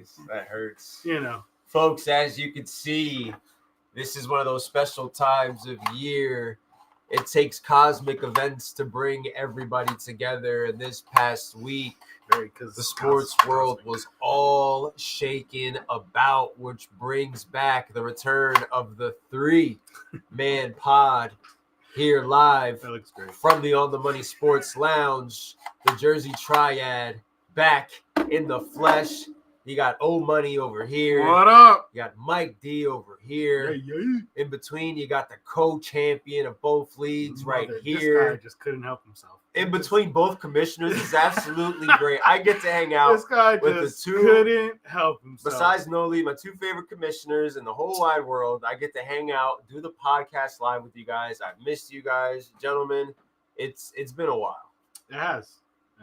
Jeez, that hurts. You know. Folks, as you can see, this is one of those special times of year. It takes cosmic events to bring everybody together. And this past week, the sports world was all shaken about, which brings back the return of the 3-man pod here live from the On the Money Sports Lounge. The Jersey Triad back in the flesh. You got O-Money over here. What up? You got Mike D over here. Yeah. In between, you got the co-champion of both leagues right here. This guy just couldn't help himself. In between both commissioners is absolutely great. I get to hang out This guy with just the two. couldn't help himself. Besides Noli, my two favorite commissioners in the whole wide world. I get to hang out, do the podcast live with you guys. I've missed you guys, gentlemen. It's been a while. It has.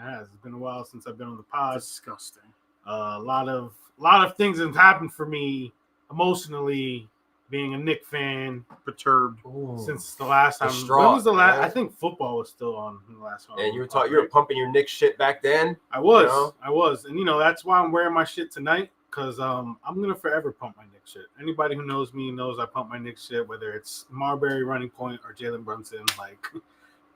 It's been a while since I've been on the pod. Disgusting. A lot of things have happened for me emotionally, being a Knicks fan, Perturbed. since the last time. Distraught, When was the last? man. I think football was still on the last one. And you were pumping your Knicks shit back then. I was, you know? and that's why I'm wearing my shit tonight, because I'm gonna forever pump my Knicks shit. Anybody who knows me knows I pump my Knicks shit, whether it's Marbury running point or Jalen Brunson. Like,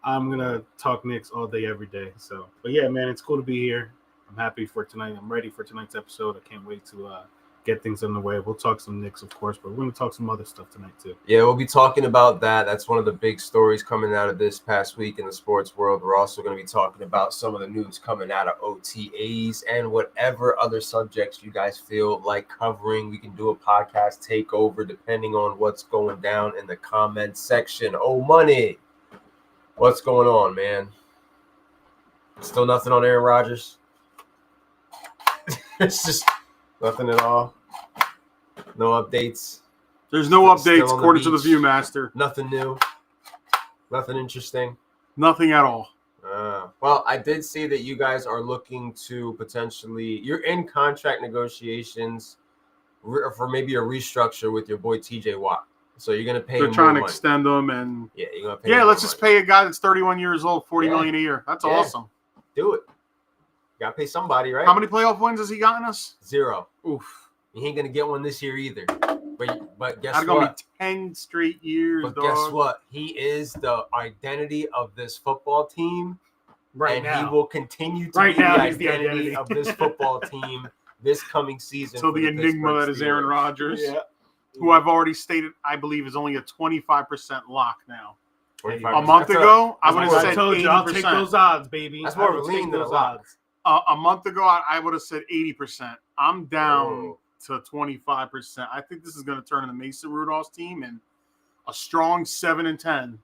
I'm gonna talk Knicks all day, every day. So, but yeah, man, it's cool to be here. I'm happy for tonight. I'm ready for tonight's episode. I can't wait to get things underway. We'll talk some Knicks, of course, but we're going to talk some other stuff tonight, too. Yeah, we'll be talking about that. That's one of the big stories coming out of this past week in the sports world. We're also going to be talking about some of the news coming out of OTAs and whatever other subjects you guys feel like covering. We can do a podcast takeover depending on what's going down in the comment section. Oh, money. What's going on, man? Still nothing on Aaron Rodgers? It's just nothing at all. No updates. There's no updates according to the Viewmaster. Nothing new. Nothing interesting. Nothing at all. Well, I did see that you guys are looking to potentially, you're in contract negotiations for maybe a restructure with your boy TJ Watt. So you're going to pay him They're trying more to money. extend them and Yeah, you're going to pay him let's more just money. pay a guy that's 31 years old, $40 million a year. That's awesome. Do it. Got to pay somebody, right? How many playoff wins has he gotten us? 0. Oof. He ain't going to get one this year either. But guess That's what? going to be 10 straight years, But dog. guess what? He is the identity of this football team. Right now. He will continue to Right be now, the he's the identity identity. of this football team this coming season. So for the enigma Pittsburgh that is Aaron Steelers. Rodgers, Yeah. who I've already stated, I believe, is only a 25% lock now. 25%. A month That's ago, I that's would have more- I said told you, I'll take 80%. those odds, baby. That's more I of a will lean take than a those lock. odds. A month ago, I would have said 80%. I'm down to 25%. I think this is going to turn into Mason Rudolph's team and a strong 7-10.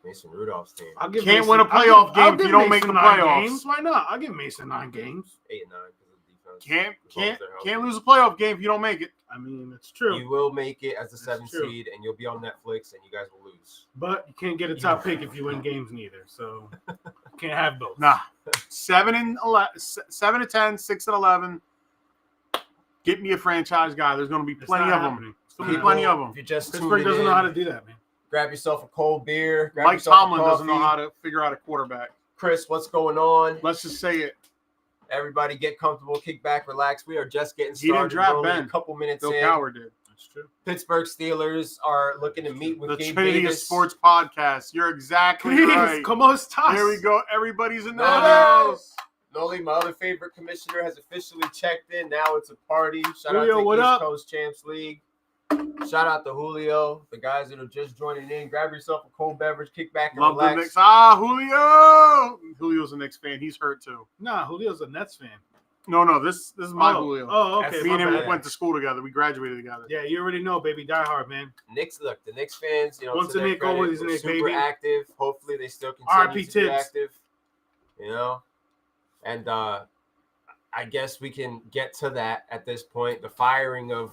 Mason Rudolph's team. I'll give Can't Mason- win a I'll playoff give- game I'll if you give don't make Mason the 9 playoffs. games. Why not? I'll give Mason 9 games. 8 and 9 because of defense. Can't lose a playoff game if you don't make it. I mean, it's true. You will make it as the 7th true. seed, and you'll be on Netflix, and you guys will lose. But you can't get a top pick if you win games neither. So can't have both. Nah, 7-10, 6-11. Get me a franchise guy. There's going to be It's plenty not of them. happening. There's going to be plenty of them. If you just Pittsburgh tuned doesn't in, know how to do that, man. grab yourself a cold beer. Grab Mike yourself a Tomlin doesn't know coffee. how to figure out a quarterback. Chris, what's going on? Let's just say it. Everybody get comfortable, kick back, relax. We are just getting He didn't started. draft We're only Ben. a couple minutes Bill in. Cowher did. That's true. Pittsburgh Steelers are looking to meet with The Gabe Trinity of Davis. Sports Podcast. You're exactly Please, right. come on, Stas. There we go. Everybody's in the Noli. house. Noli, my other favorite commissioner, has officially checked in. Now it's a party. Shout Julio, out to what East up? Coast Champs League. Shout out to Julio, the guys that are just joining in. Grab yourself a cold beverage, kick back, and Love the relax. Knicks. Ah, Julio. Julio's a Knicks fan. He's hurt too. Nah, Julio's a Nets fan. No. This is my Julio. Oh, okay. Me and my him bad. went to school together. We graduated together. Yeah, you already know, baby. Die hard, man. Knicks, look, the Knicks fans, Once to a their Knick, credit, always a were Knick, super baby. active. Hopefully, they still continue RP to be Tibbs. active. And I guess we can get to that at this point. The firing of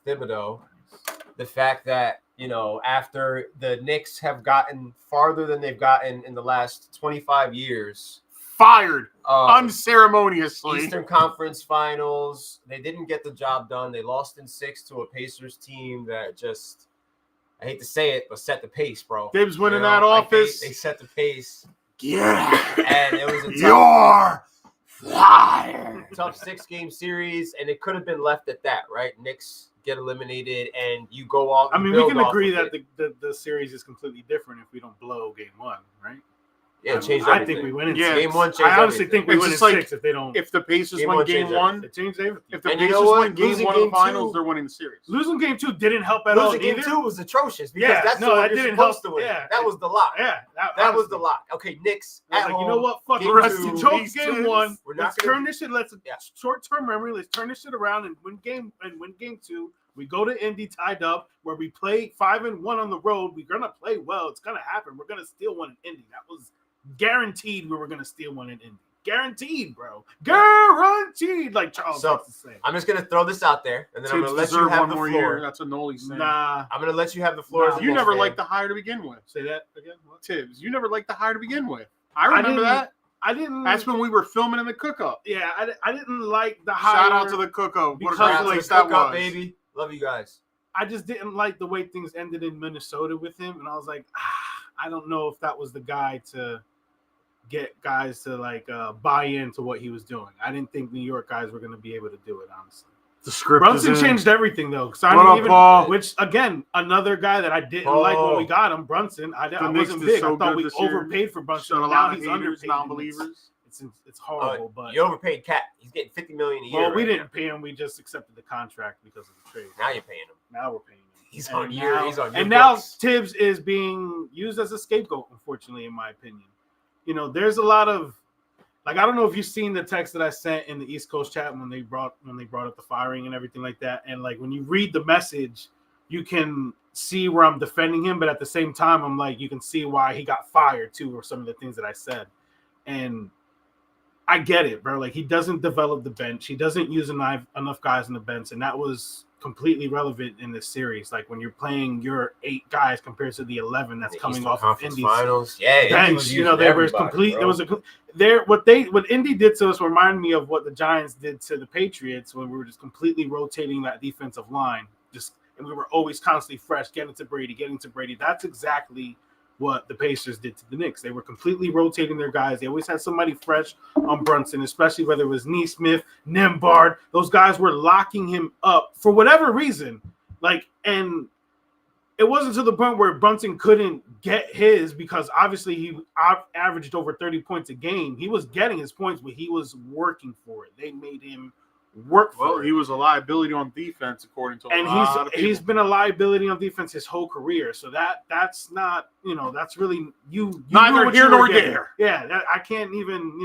Thibodeau, the fact that after the Knicks have gotten farther than they've gotten in the last 25 years, Fired unceremoniously. Eastern Conference Finals, they didn't get the job done. They lost in 6 to a Pacers team that just, I hate to say it, but set the pace, bro. Dibs winning that Like office. They set the pace. Yeah. And it was a tough, You're Fire. Tough 6-game series, and it could have been left at that, right? Knicks get eliminated, and you go off. I mean, we can agree that the series is completely different if we don't blow game one, right? Yeah, changed I everything. think we win in Yeah, six. Game one changed I honestly everything. think we It's win in just like 6 if they don't. If the Pacers Game won one game changed one, It changed everything. if the And you Pacers know what? win game Losing one of game the finals, two- they're winning the series. Losing game 2 didn't help at all Losing game either. 2 was atrocious because Yeah, that's no, the one that you're didn't supposed help. to win. Yeah, that was the lock. Yeah, That was the lock. Okay, Knicks I was at like, home. you know what? Fuck Game the rest. two, You choke these game kids. 1. We're not Let's gonna- turn this shit. Let's short-term memory. Let's turn this shit around and win game 2. We go to Indy tied up where we play 5-1 on the road. We're gonna play well. It's gonna happen. We're gonna steal one in Indy. That was guaranteed. We were gonna steal one in Indy. Guaranteed, bro. Guaranteed, like Charles likes to say. I'm just gonna throw this out there, and then I'm Tibbs gonna let you deserve have one the more floor. year. That's what Noli's saying. Nah, I'm gonna let you have the floor. Nah, as a You Knicks never fan. liked the hire to begin with. say that again. What? Tibbs, you never liked the hire to begin with. I remember didn't- that. I didn't. That's when we were filming in the cook-up. Yeah, I didn't like the hire. Shout out to the cook-up. What a because great Shout out to place the that cook-up, was. baby. Love you guys. I just didn't like the way things ended in Minnesota with him, and I was like, I don't know if that was the guy to get guys to like buy into what he was doing. I didn't think New York guys were going to be able to do it, honestly. The script Brunson is in. changed everything though. What up, Paul? Which again, another guy that I didn't like when we got him, Brunson. I Knicks wasn't did big. so I thought good we this year. overpaid for Brunson. Shut a Now lot of he's haters, underpaid. non-believers. It's horrible, but You overpaid Cat. He's getting $50 million a year. well, we right didn't pay him. We just accepted the contract because of the trade. Now you're paying him. Now we're paying him. He's And on your. now- He's on your. And now books. Tibbs is being used as a scapegoat, unfortunately, in my opinion. You know, there's a lot of like I don't know if you've seen the text that I sent in the East Coast chat when they brought up the firing and everything like that. And like when you read the message, you can see where I'm defending him, but at the same time, I'm like, you can see why he got fired too, or some of the things that I said. And I get it, bro. Like he doesn't develop the bench. He doesn't use enough guys on the bench, and that was completely relevant in this series. Like when you're playing your 8 guys compared to the 11 that's The coming Eastern off of Conference Indy's Finals. Yeah, Indy bench. was You know, using there was everybody, complete. bro. There was a what Indy did to us reminded me of what the Giants did to the Patriots when we were just completely rotating that defensive line. And we were always constantly fresh, getting to Brady. That's exactly what the Pacers did to the Knicks. They were completely rotating their guys. They always had somebody fresh on Brunson, especially whether it was Neesmith, Nembhard. Those guys were locking him up for whatever reason. Like, and it wasn't to the point where Brunson couldn't get his because obviously he averaged over 30 points a game. He was getting his points, but he was working for it. They made him work for Well, it. he was a liability on defense, according to a And lot of people. he's been a liability on defense his whole career. So that's not, that's really you Neither knew what here you were nor getting. there. Yeah, I can't even,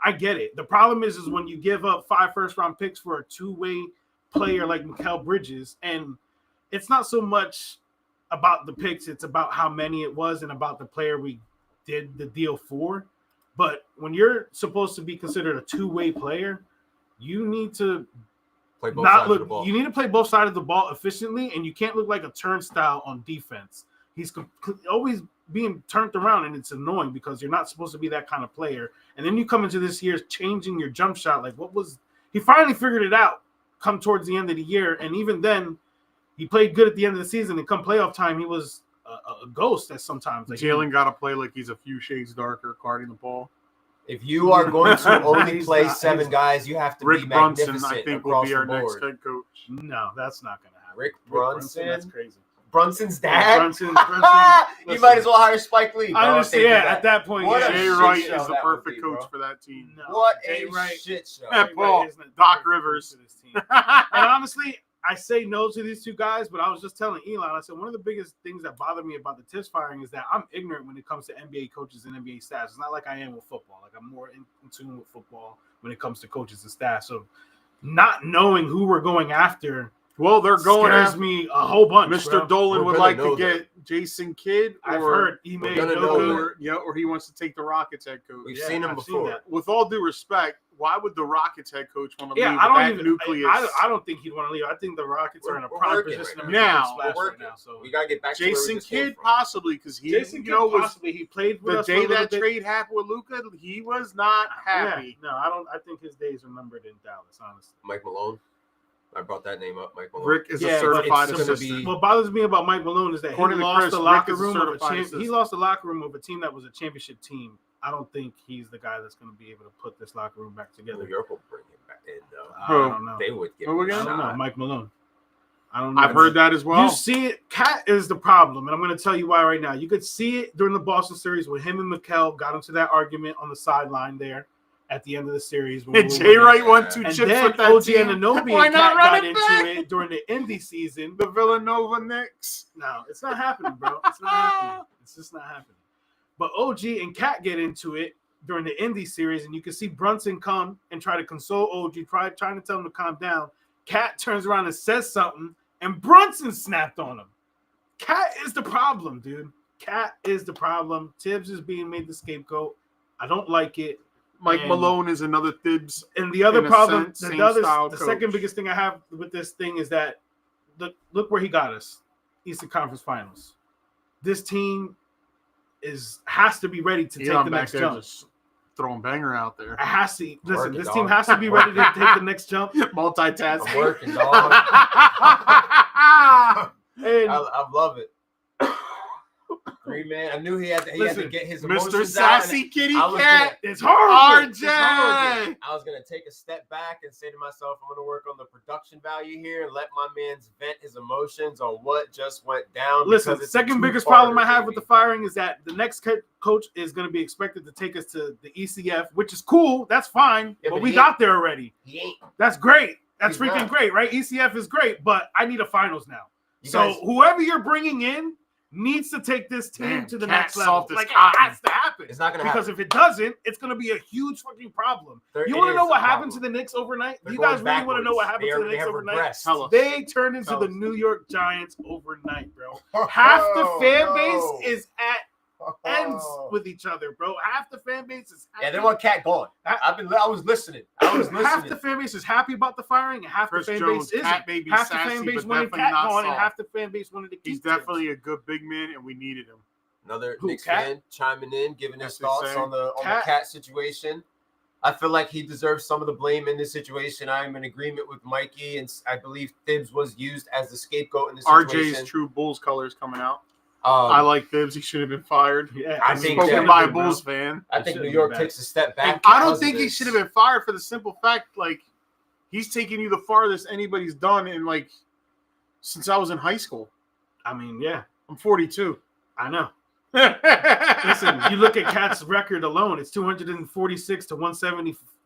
I get it. The problem is when you give up 5 first-round picks for a two-way player like Mikal Bridges, and it's not so much about the picks, it's about how many it was and about the player we did the deal for. But when you're supposed to be considered a two-way player, you need to Play both sides of the ball. you need to play both sides of the ball efficiently, and you can't look like a turnstile on defense. He's always being turned around, and it's annoying because you're not supposed to be that kind of player. And then you come into this year changing your jump shot. Like, he finally figured it out come towards the end of the year, and even then, he played good at the end of the season. And come playoff time, he was a ghost at sometimes. Like, Jalen got to play like he's a few shades darker, guarding the ball. If you are going to only He's play not- 7 guys, you have to Rick be Brunson, magnificent I think, will across be our the next board. head coach. No, that's not going to happen. Rick That's Brunson, crazy. Brunson's dad. Brunson, you listen. might as well hire Spike Lee. Bro. I I'll understand. take Yeah, that. at that point, What yeah. a Jay shit Wright show is the that would perfect be, coach bro. for that team. No, What Jay a Wright- shit show. Yeah, Jay Paul, Wright isn't the Doc perfect Rivers. coach for this team. And honestly, I say no to these 2 guys, but I was just telling Elon, I said one of the biggest things that bother me about the Tibbs firing is that I'm ignorant when it comes to NBA coaches and NBA staffs. It's not like I am with football. Like I'm more in tune with football when it comes to coaches and staff. So not knowing who we're going after Well, they're going scares after me a whole bunch. Mr. Bro. Dolan We're would gonna like know to get Jason Kidd. I've or- heard he made gonna no know good. or he wants to take the Rockets head coach. We've Yeah, seen him I've seen before. that. With all due respect, why would the Rockets head coach want to Yeah, leave I don't that even. nucleus? I don't think he'd want to leave. I think the Rockets are in a We're prime working position right to now. make a splash We're right working. now. So We gotta get back to where we Jason just came Kidd from. possibly because he, Jason you Kidd know, was possibly he played with the us for a day little that bit. trade happened with Luka. He was not happy. Yeah, no, I don't. I think his days are numbered in Dallas. Honestly. Mike Malone. I brought that name up, Mike Malone. Rick is Yeah, a but certified it's gonna assistant. be- What bothers me about Mike Malone is that According he to lost Chris, the Rick locker is a room of a certified he assistant. lost the locker room of a team that was a championship team. I don't think he's the guy that's going to be able to put this locker room back together. New York will bring him back in, though. I don't know. They would give Who him a again? I don't know. shot. Mike Malone. I don't know. I've heard that as well. You see it. Cat is the problem, and I'm going to tell you why right now. You could see it during the Boston series when him and Mikal got into that argument on the sideline there at the end of the series. When And we were Jay winning. Wright won 2 And chips then with that OG team. Anunoby Why and not Cat run got it into back? it during the Indy season. The Villanova Knicks. No, it's not happening, bro. It's not happening. It's just not happening. But OG and Cat get into it during the Indy series, and you can see Brunson come and try to console OG, trying to tell him to calm down. Cat turns around and says something, and Brunson snapped on him. Cat is the problem, dude. Cat is the problem. Tibbs is being made the scapegoat. I don't like it. Mike And- Malone is another Thibs. And the other in a problem, sense, same the style second coach. biggest thing I have with this thing is that look where he got us. Eastern Conference Finals. This team has to be ready to take Elon the back next there jump. just throwing banger out there. It has to. Listen, Working, this dog. team has to be ready to take the next jump. Multitasking. I'm working, dog. And I love it. 3-man. I knew he had to Listen, get his Mr. emotions out. Sassy Kitty I was Cat. it's horrible. It's RJ. horrible. I was gonna take a step back and say to myself, I'm gonna work on the production value here and let my man's vent his emotions on what just went down. Listen, because the it's a second biggest two-parter, problem I have with the baby. firing is that the next coach is going to be expected to take us to the ECF, which is cool. That's fine. Yeah, but but we he got there already. He ain't. That's great. That's He's freaking not. great, right? ECF is great, but I need a finals now. You So guys- whoever you're bringing in needs to take this team Man, to the Cat next level. soft as Like, it cotton. has to happen. It's not gonna Because happen. if it doesn't, it's going to be a huge fucking problem. There- You it want to is know a what happened to problem. the Knicks overnight? They're You guys going really want to know what happened backwards. to the They Knicks have overnight? regressed. Tell us. They turned into Tell the us. New York Giants overnight, bro. Half the fan base is at ends with each other, bro. Half the fan base is happy. Yeah, they want Cat gone. I was listening. I was Half listening. the fan base is happy about the firing, and half Chris the fan Jones, base Cat isn't. may be Half the sassy, fan base but wanted definitely Cat not gone, and soft. half the fan base wanted to keep He's Tibbs. definitely a good big man, and we needed him. Another Who, Knicks Cat? fan chiming in, giving That's his what he's thoughts saying. on the Cat. Cat situation. I feel like he deserves some of the blame in this situation. I'm in agreement with Mikey, and I believe Thibs was used as the scapegoat in this situation. RJ's true Bulls colors coming out. Um, I like Thibs. He should have been fired. Yeah, I mean, think he Spoken should've by a been, bro. Bulls fan. I It think shouldn't New be York bad. takes a step back. And I don't because of think he this. should have been fired for the simple fact, like, he's taking you the farthest anybody's done in, like, since I was in high school. I mean, yeah, I'm 42. I know. Listen, Listen, you look at Cat's record alone, it's 246 to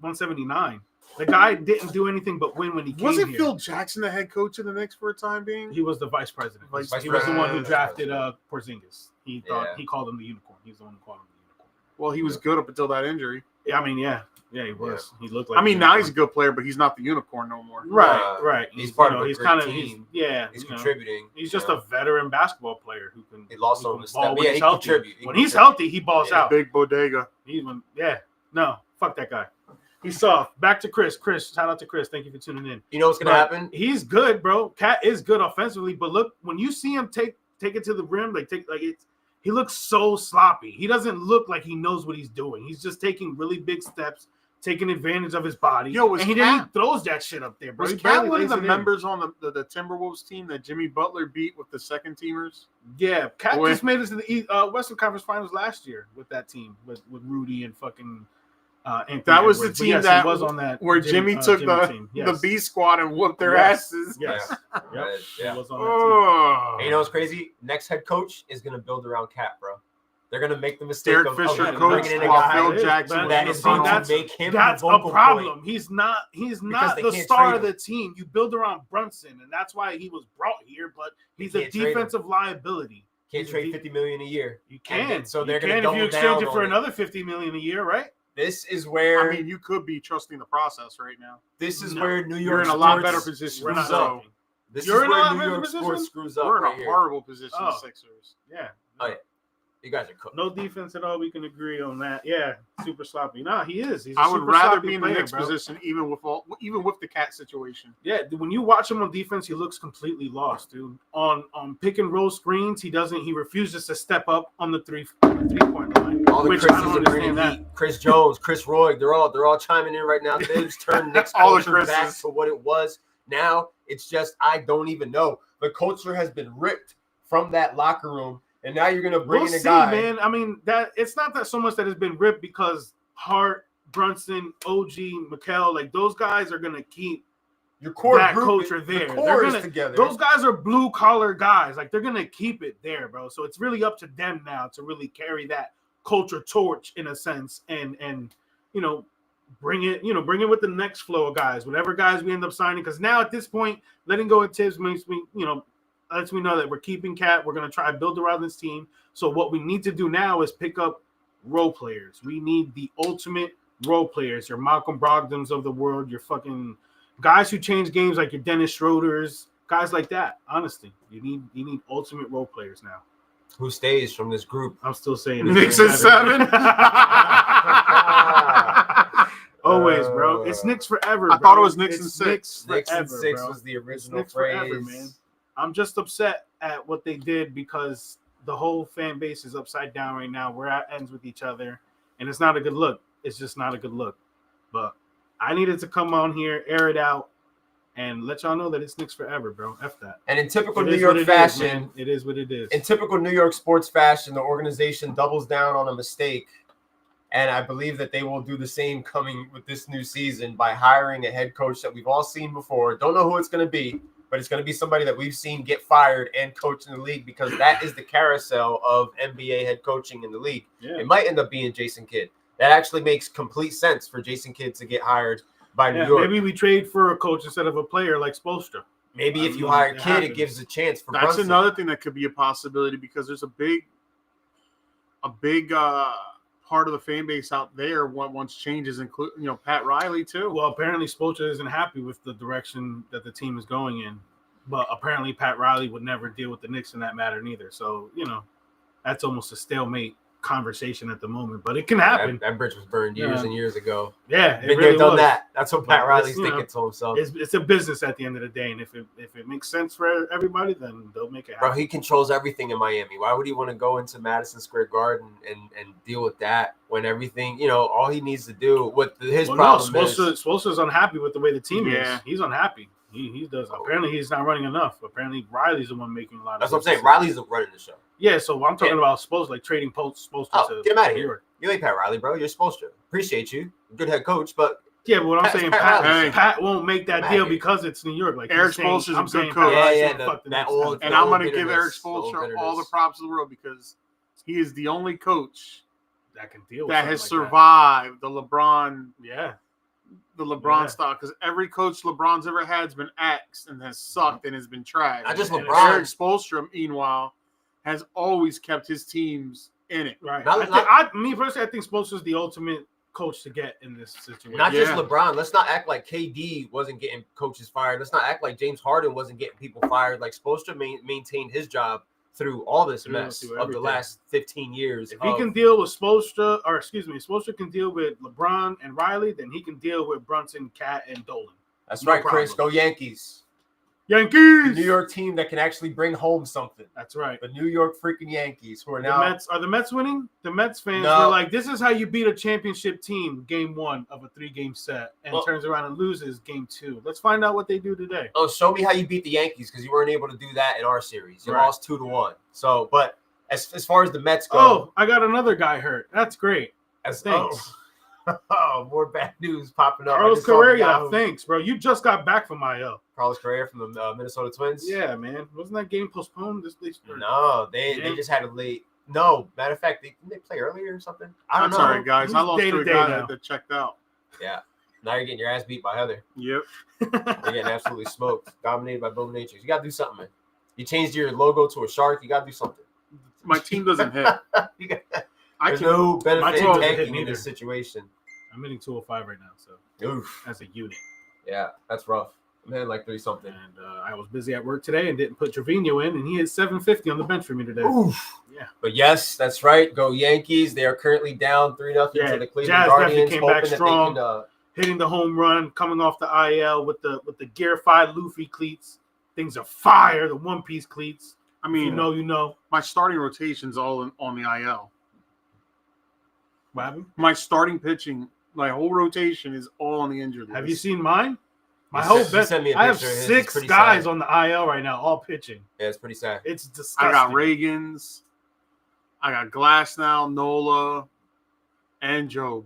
179. The guy didn't do anything but win when he came wasn't here. Phil Jackson the head coach of the Knicks for a time being? He was the vice president. Vice he was the one who president. drafted Porzingis. He thought Yeah. he called him the unicorn. He's the one who called him the unicorn. Well, he was good up until that injury. Yeah, I mean, yeah, he was. He looked like. I mean, a now he's a unicorn. good player, but he's not the unicorn no more. right, right. He's part of a He's great kind of. team. He's, yeah, He's you know, contributing. He's just you know. a veteran basketball player who can. He lost who on can the ball step. when Yeah, he's he healthy. contribute. He When he's contribute. healthy, he balls Yeah. out. Big bodega. No, fuck that guy. He's soft. Back to Chris. Chris, shout out to Chris. Thank you for tuning in. You know what's gonna But happen? He's good, bro. Cat is good offensively, but look, when you see him take it to the rim, he looks so sloppy. He doesn't look like he knows what he's doing. He's just taking really big steps, taking advantage of his body. Yo, was and he Cat- throws that shit up there, bro. Was He Cat barely one of lays the it in. members on the Timberwolves team that Jimmy Butler beat with the second teamers? Yeah, Cat Boy. just made us to the Western Conference Finals last year with that team with Rudy and fucking. Anthony That was the Edwards. But team yes, he that was on that where Jimmy took the team. Yes. B squad and whooped their Yes. asses. Yes. Yeah. Yep. Yeah. He was on that team. Oh. And you know what's crazy? Next head coach is gonna build around Cat, bro. They're gonna make the mistake Derek of Fisher bringing coached in a while guy Phil It is, Jackson but was that in the is front going to office. make him That's the a vocal problem. point. He's not Because they the can't star trade of the him. team. You build around Brunson, and that's why he was brought here. But he's a can't trade him. defensive liability. Can't He's a trade $50 million a year. You And can. so they're you gonna can if double you exchange down it for on it. another $50 million a year, right? This is where I mean, you could be trusting the process right now. this is No. where New York You're in a lot sports better position. We're not screws up. talking. This You're is in a where lot New better York position? sports screws up. We're in right a here. horrible position, Oh. the Sixers. Yeah. Oh, yeah. You guys are cooked. No defense at all. We can agree on that. Yeah, super sloppy. Nah, he is. He's a I would super rather sloppy be in the player, Knicks bro. position, even with the Cat situation. Yeah, when you watch him on defense, he looks completely lost, dude. On pick and roll screens, he refuses to step up on the three-point line. All the which Chris's I don't are bringing understand that. heat. Chris Jones, Chris Roy, they're all chiming in right now. They've turned next All the culture back Chris's. to what it was. Now it's just I don't even know. The culture has been ripped from that locker room. And now you're gonna bring We'll in a see, guy. man. I mean, that it's not that so much that it's been ripped because Hart, Brunson, OG, Mikel, like those guys are gonna keep Your core that group, culture there. The They're core is gonna, together. those guys are blue collar guys. Like they're gonna keep it there, bro. So it's really up to them now to really carry that culture torch in a sense, and bring it with the next flow of guys, whatever guys we end up signing. Because now at this point, letting go of Tibbs makes me lets me know that we're keeping Cat. We're gonna try to build around this team. So what we need to do now is pick up role players. We need the ultimate role players. Your Malcolm Brogdons of the world. Your fucking guys who change games, like your Dennis Schroeder's, guys like that. Honestly, you need ultimate role players now. Who stays from this group? I'm still saying Knicks at 7. Always, bro. It's Knicks forever. I thought it was Knicks and 6. Knicks and Forever, 6 bro. was the original Knicks phrase. forever, man. I'm just upset at what they did because the whole fan base is upside down right now. We're at ends with each other, and it's not a good look. It's just not a good look. But I needed to come on here, air it out, and let y'all know that it's Knicks forever, bro. F that. And in typical It New is York what it fashion, is, it is what it is. in typical New York sports fashion, the organization doubles down on a mistake. And I believe that they will do the same coming with this new season by hiring a head coach that we've all seen before. Don't know who it's going to be, but it's going to be somebody that we've seen get fired and coach in the league, because that is the carousel of NBA head coaching in the league. Yeah. It might end up being Jason Kidd. That actually makes complete sense for Jason Kidd to get hired by New York. Maybe we trade for a coach instead of a player like Spoelstra. Maybe if you know, hire it Kidd, happens. it gives a chance for That's Brunson. another thing that could be a possibility, because there's a big part of the fan base out there wants changes, including Pat Riley too. Well, apparently Spoelstra isn't happy with the direction that the team is going in, but apparently Pat Riley would never deal with the Knicks in that matter neither. So that's almost a stalemate conversation at the moment, but it can happen. That bridge was burned years and years ago. Yeah, Been there, done that. That's what Pat Riley's thinking to himself. It's a business at the end of the day, and if it makes sense for everybody, then they'll make it happen. Bro, he controls everything in Miami. Why would he want to go into Madison Square Garden and deal with that when everything, all he needs to do with his problem is Spoelstra's unhappy with the way the team Yeah. is. He's unhappy. He does. Apparently, he's not running enough. Apparently, Riley's the one making a lot of. That's what I'm saying. decisions. Riley's running the show. Yeah, so I'm talking about Spoelstra, like trading Spoelstra to Get him out of New here. York. You ain't Pat Riley, bro. You're supposed to. Appreciate you. Good head coach, but Yeah, but what I'm saying, Pat Riley. Pat won't make that Pat deal Riley. because it's New York. Like Eric he's saying- Spoelstra's a I'm good saying coach. Pat Riley's Yeah, gonna fuck the that Knicks old- up. And I'm going to bitterness, give Eric old Spoelstra bitterness. all the props in the world, because he is the only coach that can deal with that something has like survived the LeBron Yeah, LeBron Yeah. style, because every coach LeBron's ever had has been axed and has sucked and has been trashed. Not just And LeBron. Eric Spoelstra, meanwhile, has always kept his teams in it. right. Not- Me personally, I think Spoelstra's the ultimate coach to get in this situation. Not just Yeah. LeBron. Let's not act like KD wasn't getting coaches fired. Let's not act like James Harden wasn't getting people fired. Like Spoelstra maintained his job through all this Through mess of the everything. last 15 years. If he can deal with Spoelstra, Spoelstra can deal with LeBron and Riley, then he can deal with Brunson, Cat, and Dolan. That's no right, Chris. problem. Go Yankees. The Yankees. New York team that can actually bring home something. That's right. The New York freaking Yankees, who are The now Mets are the Mets winning? The Mets fans No. were like, "This is how you beat a championship team, game 1 of a 3-game set," and Well- turns around and loses game 2. Let's find out what they do today. Oh, show me how you beat the Yankees, because you weren't able to do that in our series. You Right. lost 2-1. So, but as far as the Mets go, Oh, I got another guy hurt. That's great. Thanks. More bad news popping up. I Carlos just saw the Correa, Yahoo- thanks, bro. You just got back from IL. Carlos Correa from the Minnesota Twins. Yeah, man. Wasn't that game postponed this week? No, they Yeah. just had a late. No, matter of fact, didn't they play earlier or something? I don't I'm know. sorry, guys. Who's I lost to a day-to-day guy now? that checked out. Yeah. Now you're getting your ass beat by Heather. Yep. You're getting absolutely smoked, dominated by Boom Matrix. You gotta do something, man. You changed your logo to a shark. You gotta do something. My team doesn't hit. You got- I There's can. no My benefit team in doesn't hit tanking in neither. this situation. I'm hitting 205 right now, so Oof. as a unit. Yeah, that's rough. I'm hitting like 3 something. And I was busy at work today and didn't put Trevino in, and he hit 750 on the bench for me today. Oof. Yeah. But yes, that's right. Go Yankees. They are currently down 3-0 Yeah, to the Cleveland Jazz definitely Guardians, came hoping back that strong. they can. Hitting the home run, coming off the IL with the Gear 5 Luffy cleats. Things are fire. The One Piece cleats. I If mean, you know. my starting rotation's all on the IL. What happened? My starting pitching, my whole rotation is all on the injured list. Have you seen mine? My You whole sent- you bench. sent me a I have picture of his. It's 6 pretty guys sad. on the IL right now, all pitching. Yeah, it's pretty sad. It's I disgusting. got Reagan's. I got Glass now, Nola, and Job.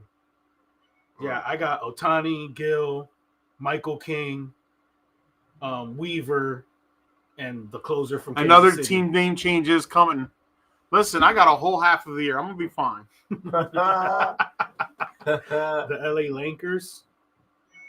Yeah, I got Otani, Gill, Michael King, Weaver, and the closer from Kansas Another City. team name changes coming. Listen, I got a whole half of the year. I'm gonna be fine. The LA Lakers.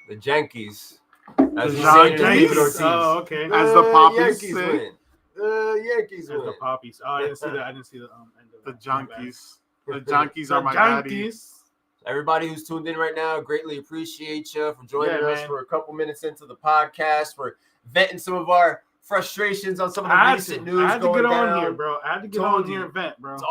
The Yankees. The As he's saying it, David Yankees? Ortiz. Oh, okay. As the Poppies Yankees say. win. The Yankees As win. the Poppies. Oh, I didn't see that. I didn't see the end of The that. My bad. Junkies. The Junkies are my daddy. Yankees. Everybody who's tuned in right now, greatly appreciate you for joining Yeah, us man. for a couple minutes into the podcast. We're venting some of our frustrations on some of the I recent had news to going get down. on here, bro. I had to get Told on here you. and vent, bro. It's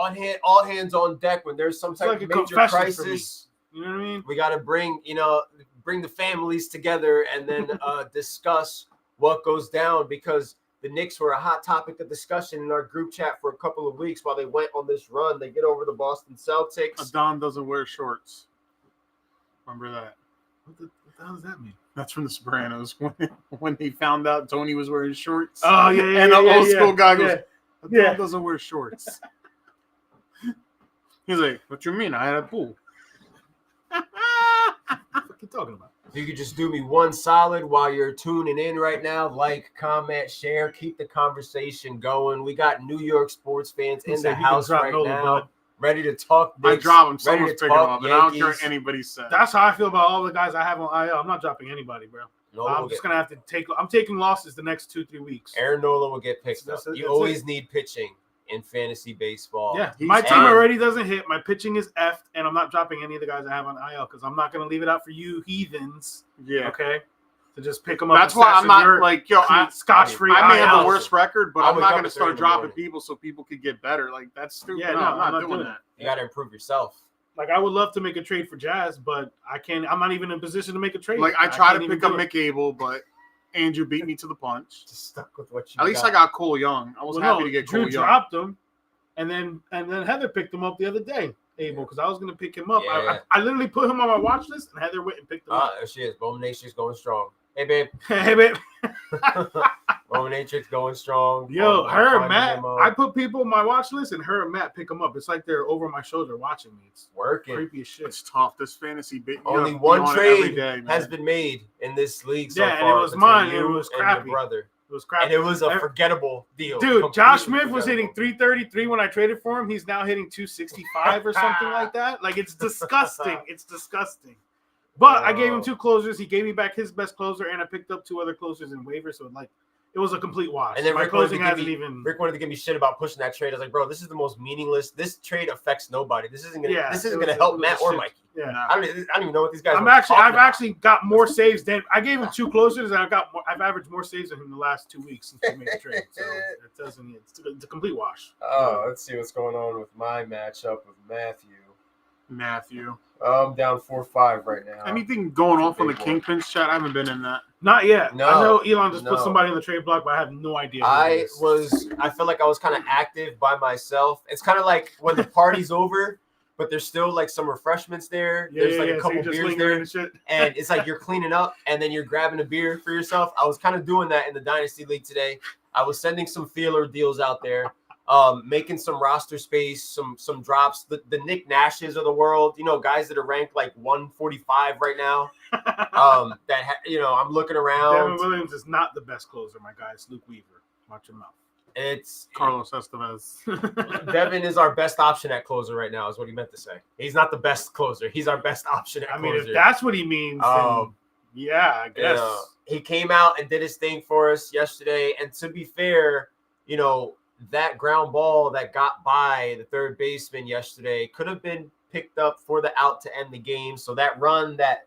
all hands on deck when there's some It's type like of a major confession for me. crisis. You know what I mean? We got to bring the families together and then discuss what goes down, because the Knicks were a hot topic of discussion in our group chat for a couple of weeks while they went on this run. They get over the Boston Celtics. Adon doesn't wear shorts. Remember that? What the hell does that mean? That's from The Sopranos when they found out Tony was wearing shorts. Oh, yeah, yeah, And yeah, the yeah, old school yeah. guy goes, Yeah. Adon Yeah. doesn't wear shorts. He's like, what you mean? I had a pool. What are you talking about? If you could just do me one solid while you're tuning in right now, like, comment, share, keep the conversation going. We got New York sports fans in Said the you can house drop right Nola, now, bud. ready to talk I Knicks, drop him. ready Someone's to picking him talk up. And I don't care Yankees. what anybody said. That's how I feel about all the guys I have on IL. I'm not dropping anybody, bro. Nola I'm will just get- gonna have to take. I'm taking losses the next 2-3 weeks. Aaron Nola will get picked up. That's You it. always need pitching in fantasy baseball. Yeah, He's my team and- already doesn't hit. My pitching is effed, and I'm not dropping any of the guys I have on IL because I'm not gonna leave it out for you heathens. Yeah. Okay, to just pick them up. That's and why stash I'm in not your like, yo, I scotch-free. may have the IL. worst record, but I I'm wake not up going to at 3 start in the dropping morning. people so people could get better. Like, that's stupid. Yeah, no, no, I'm not doing doing that. You got to improve yourself. Like, I would love to make a trade for Jazz, but I can't. I'm not even in a position to make a trade. Like, I tried can't to even pick up do it. Mick Abel, but Andrew beat me to the punch. Just stuck with what you At least I got Cole Young. I was Well, happy no, to get Drew Cole Young. dropped him, and then Heather picked him up the other day. Abel, because I was gonna pick him up. Yeah. I literally put him on my watch list, and Heather went and picked him up. There she is. Bowman Natrix going strong. Hey, babe. Hey, babe. Bowman Natrix going strong. Yo, her Finding and Matt. him, I put people on my watch list, and her and Matt pick them up. It's like they're over my shoulder watching me. It's working. creepy as shit. It's tough. This fantasy bit. you Only gotta be one on it every trade day, man. has been made in this league so Yeah, and far. it was between mine, and you it was and your crappy. brother. It was crap. And it was a forgettable deal. Dude, Josh Completely Smith was hitting forgettable. 333 when I traded for him. He's now hitting 265 or something like that. Like, it's disgusting. It's disgusting. But I gave him 2 closers. He gave me back his best closer, and I picked up 2 other closers in waivers. So, like, it was a complete wash. And then my Rick wanted, to closing give hasn't me, even. Rick wanted to give me shit about pushing that trade. I was like, bro, this is the most meaningless. This trade affects nobody. This isn't gonna. Yeah, this it isn't was- gonna help it was Matt or shit. Mikey. Yeah. Nah. I don't even know what these guys. I've are talking about. actually got more saves than I gave him 2 closers, and I've averaged more saves than him the last 2 weeks since we made the trade. So it doesn't. It's a complete wash. Oh, let's see what's going on with my matchup with Matthew. I'm down 4-5 right now. Anything going off on the Big boy. Kingpins chat? I haven't been in that. Not yet. No, I know Elon just put no. somebody in the trade block, but I have no idea. Who it I is. feel like I was kind of active by myself. It's kind of like when the party's over, but there's still like some refreshments there. There's like a So couple you're just beers lingering there. and shit. And it's like you're cleaning up and then you're grabbing a beer for yourself. I was kind of doing that in the Dynasty League today. I was sending some feeler deals out there, making some roster space, some drops. The Nick Nashes of the world, guys that are ranked like 145 right now. I'm looking around. Devin Williams is not the best closer, my guy. It's Luke Weaver. Watch him out. It's Carlos Estevez. Devin is our best option at closer right now, is what he meant to say. He's not the best closer. He's our best option at I closer. mean, if that's what he means, then yeah, I guess. He came out and did his thing for us yesterday. And to be fair, that ground ball that got by the third baseman yesterday could have been picked up for the out to end the game. So that run that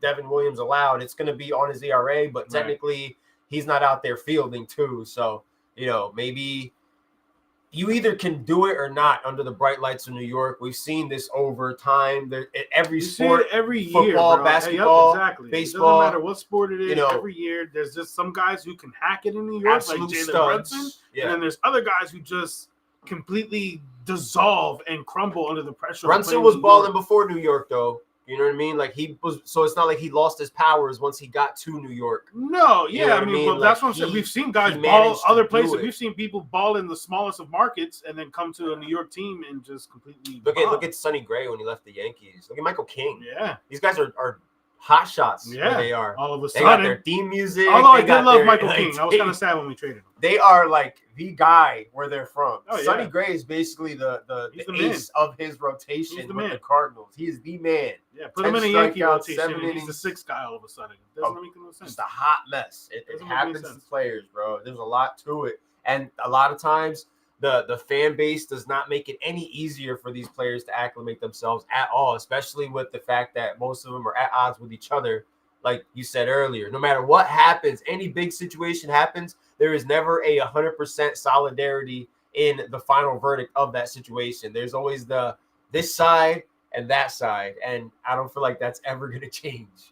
Devin Williams allowed, it's going to be on his ERA, but technically he's not out there fielding too. So, maybe you either can do it or not under the bright lights of New York. We've seen this over time. Every You see sport, it every year, football, bro. basketball, exactly. baseball, It doesn't matter what sport it is. Every year, there's just some guys who can hack it in New York, like absolute Jalen studs. Brunson, Yeah. and then there's other guys who just completely dissolve and crumble under the pressure. of Brunson playing was New balling York. before New York, though. You know what I mean? Like he was, so it's not like he lost his powers once he got to New York. No, You yeah, know I what I mean, mean? but that's Like, what I'm saying. We've seen he guys ball managed to other do places. it. We've seen people ball in the smallest of markets and then come to a New York team and just completely Look at Sonny Gray when he left the Yankees. Look at Michael King. yeah. These guys are hot shots where Yeah. they are. All of a They got sudden, their theme music. although I they did got love their, Michael like, King, I was kind of sad when we traded him. They are like the guy where they're from. Oh, Sonny yeah. Gray is basically the He's the ace of his rotation He's the with man. the Cardinals. He is the man. Yeah, put him 10 in a Yankee strikeouts, rotation, 7 and he's the innings. sixth guy all of a sudden. It doesn't make no sense. Just a hot mess. It Doesn't make any happens to sense. players, bro. There's a lot to it. And a lot of times the fan base does not make it any easier for these players to acclimate themselves at all, especially with the fact that most of them are at odds with each other. Like you said earlier, no matter what happens, any big situation happens, there is never a 100% solidarity in the final verdict of that situation. There's always this side and that side, and I don't feel like that's ever going to change.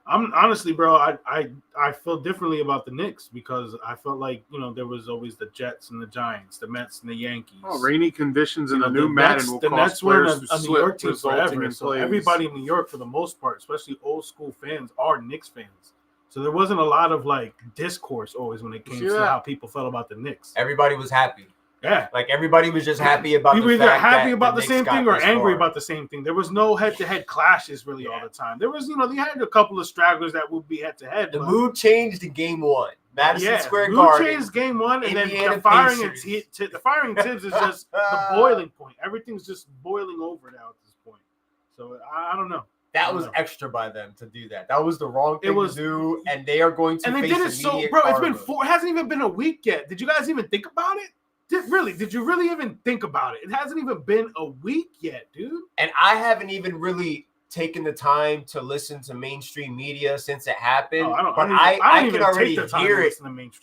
I'm honestly, bro, I feel differently about the Knicks because I felt like, there was always the Jets and the Giants, the Mets and the Yankees. Oh, rainy conditions and a new the Madden Nets, will the cause Nets were players to a New slip, York team resulting forever. in So plays. everybody in New York, for the most part, especially old school fans, are Knicks fans. So there wasn't a lot of like discourse always when it came to how people felt about the Knicks. Everybody was happy. Yeah. Like everybody was just happy about We were the either fact happy that about the the Knicks same got thing or this angry far. about the same thing. There was no head-to-head clashes really all the time. There was, they had a couple of stragglers that would be head-to-head. The mood changed in Game 1. Madison Square mood Garden. changed Game 1, and Indiana then the firing Pacers. the firing Tibbs is just the boiling point. Everything's just boiling over now at this point. So I don't know. That was extra by them to do that. That was the wrong thing to do, and they are going to. And they face did it so, immediate bro. It's karma. been 4. It hasn't even been a week yet. Did you guys even think about it? Did you really even think about it? It hasn't even been a week yet, dude. And I haven't even really taken the time to listen to mainstream media since it happened. I can already hear it.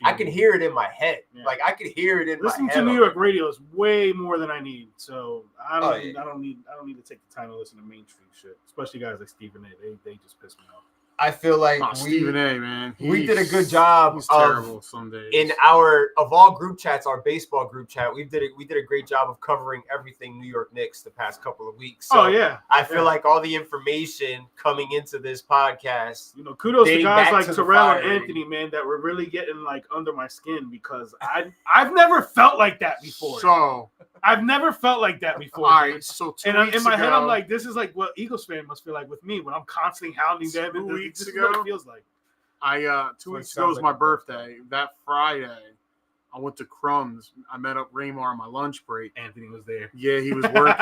I can hear it in my head. Yeah. Like I can hear it in Listening my head. Listening to New York radio is way more than I need. So I don't need to take the time to listen to mainstream shit, especially guys like Stephen A. They just piss me off. I feel like Stephen A, man. We did a good job he's terrible some days. In our of all group chats, our baseball group chat. We did a great job of covering everything New York Knicks the past couple of weeks. So I feel like all the information coming into this podcast. Kudos to guys like Terrell and Anthony, man, that were really getting like under my skin because I've never felt like that before. So I've never felt like that before. All right, so in my head, I'm like, this is like what Eagles fan must feel like with me when I'm constantly hounding them. 2 weeks this ago, is what it feels like. 2 weeks ago was my birthday. That Friday, I went to Crumbs. I met up Raymar on my lunch break. Anthony was there. Yeah, he was working.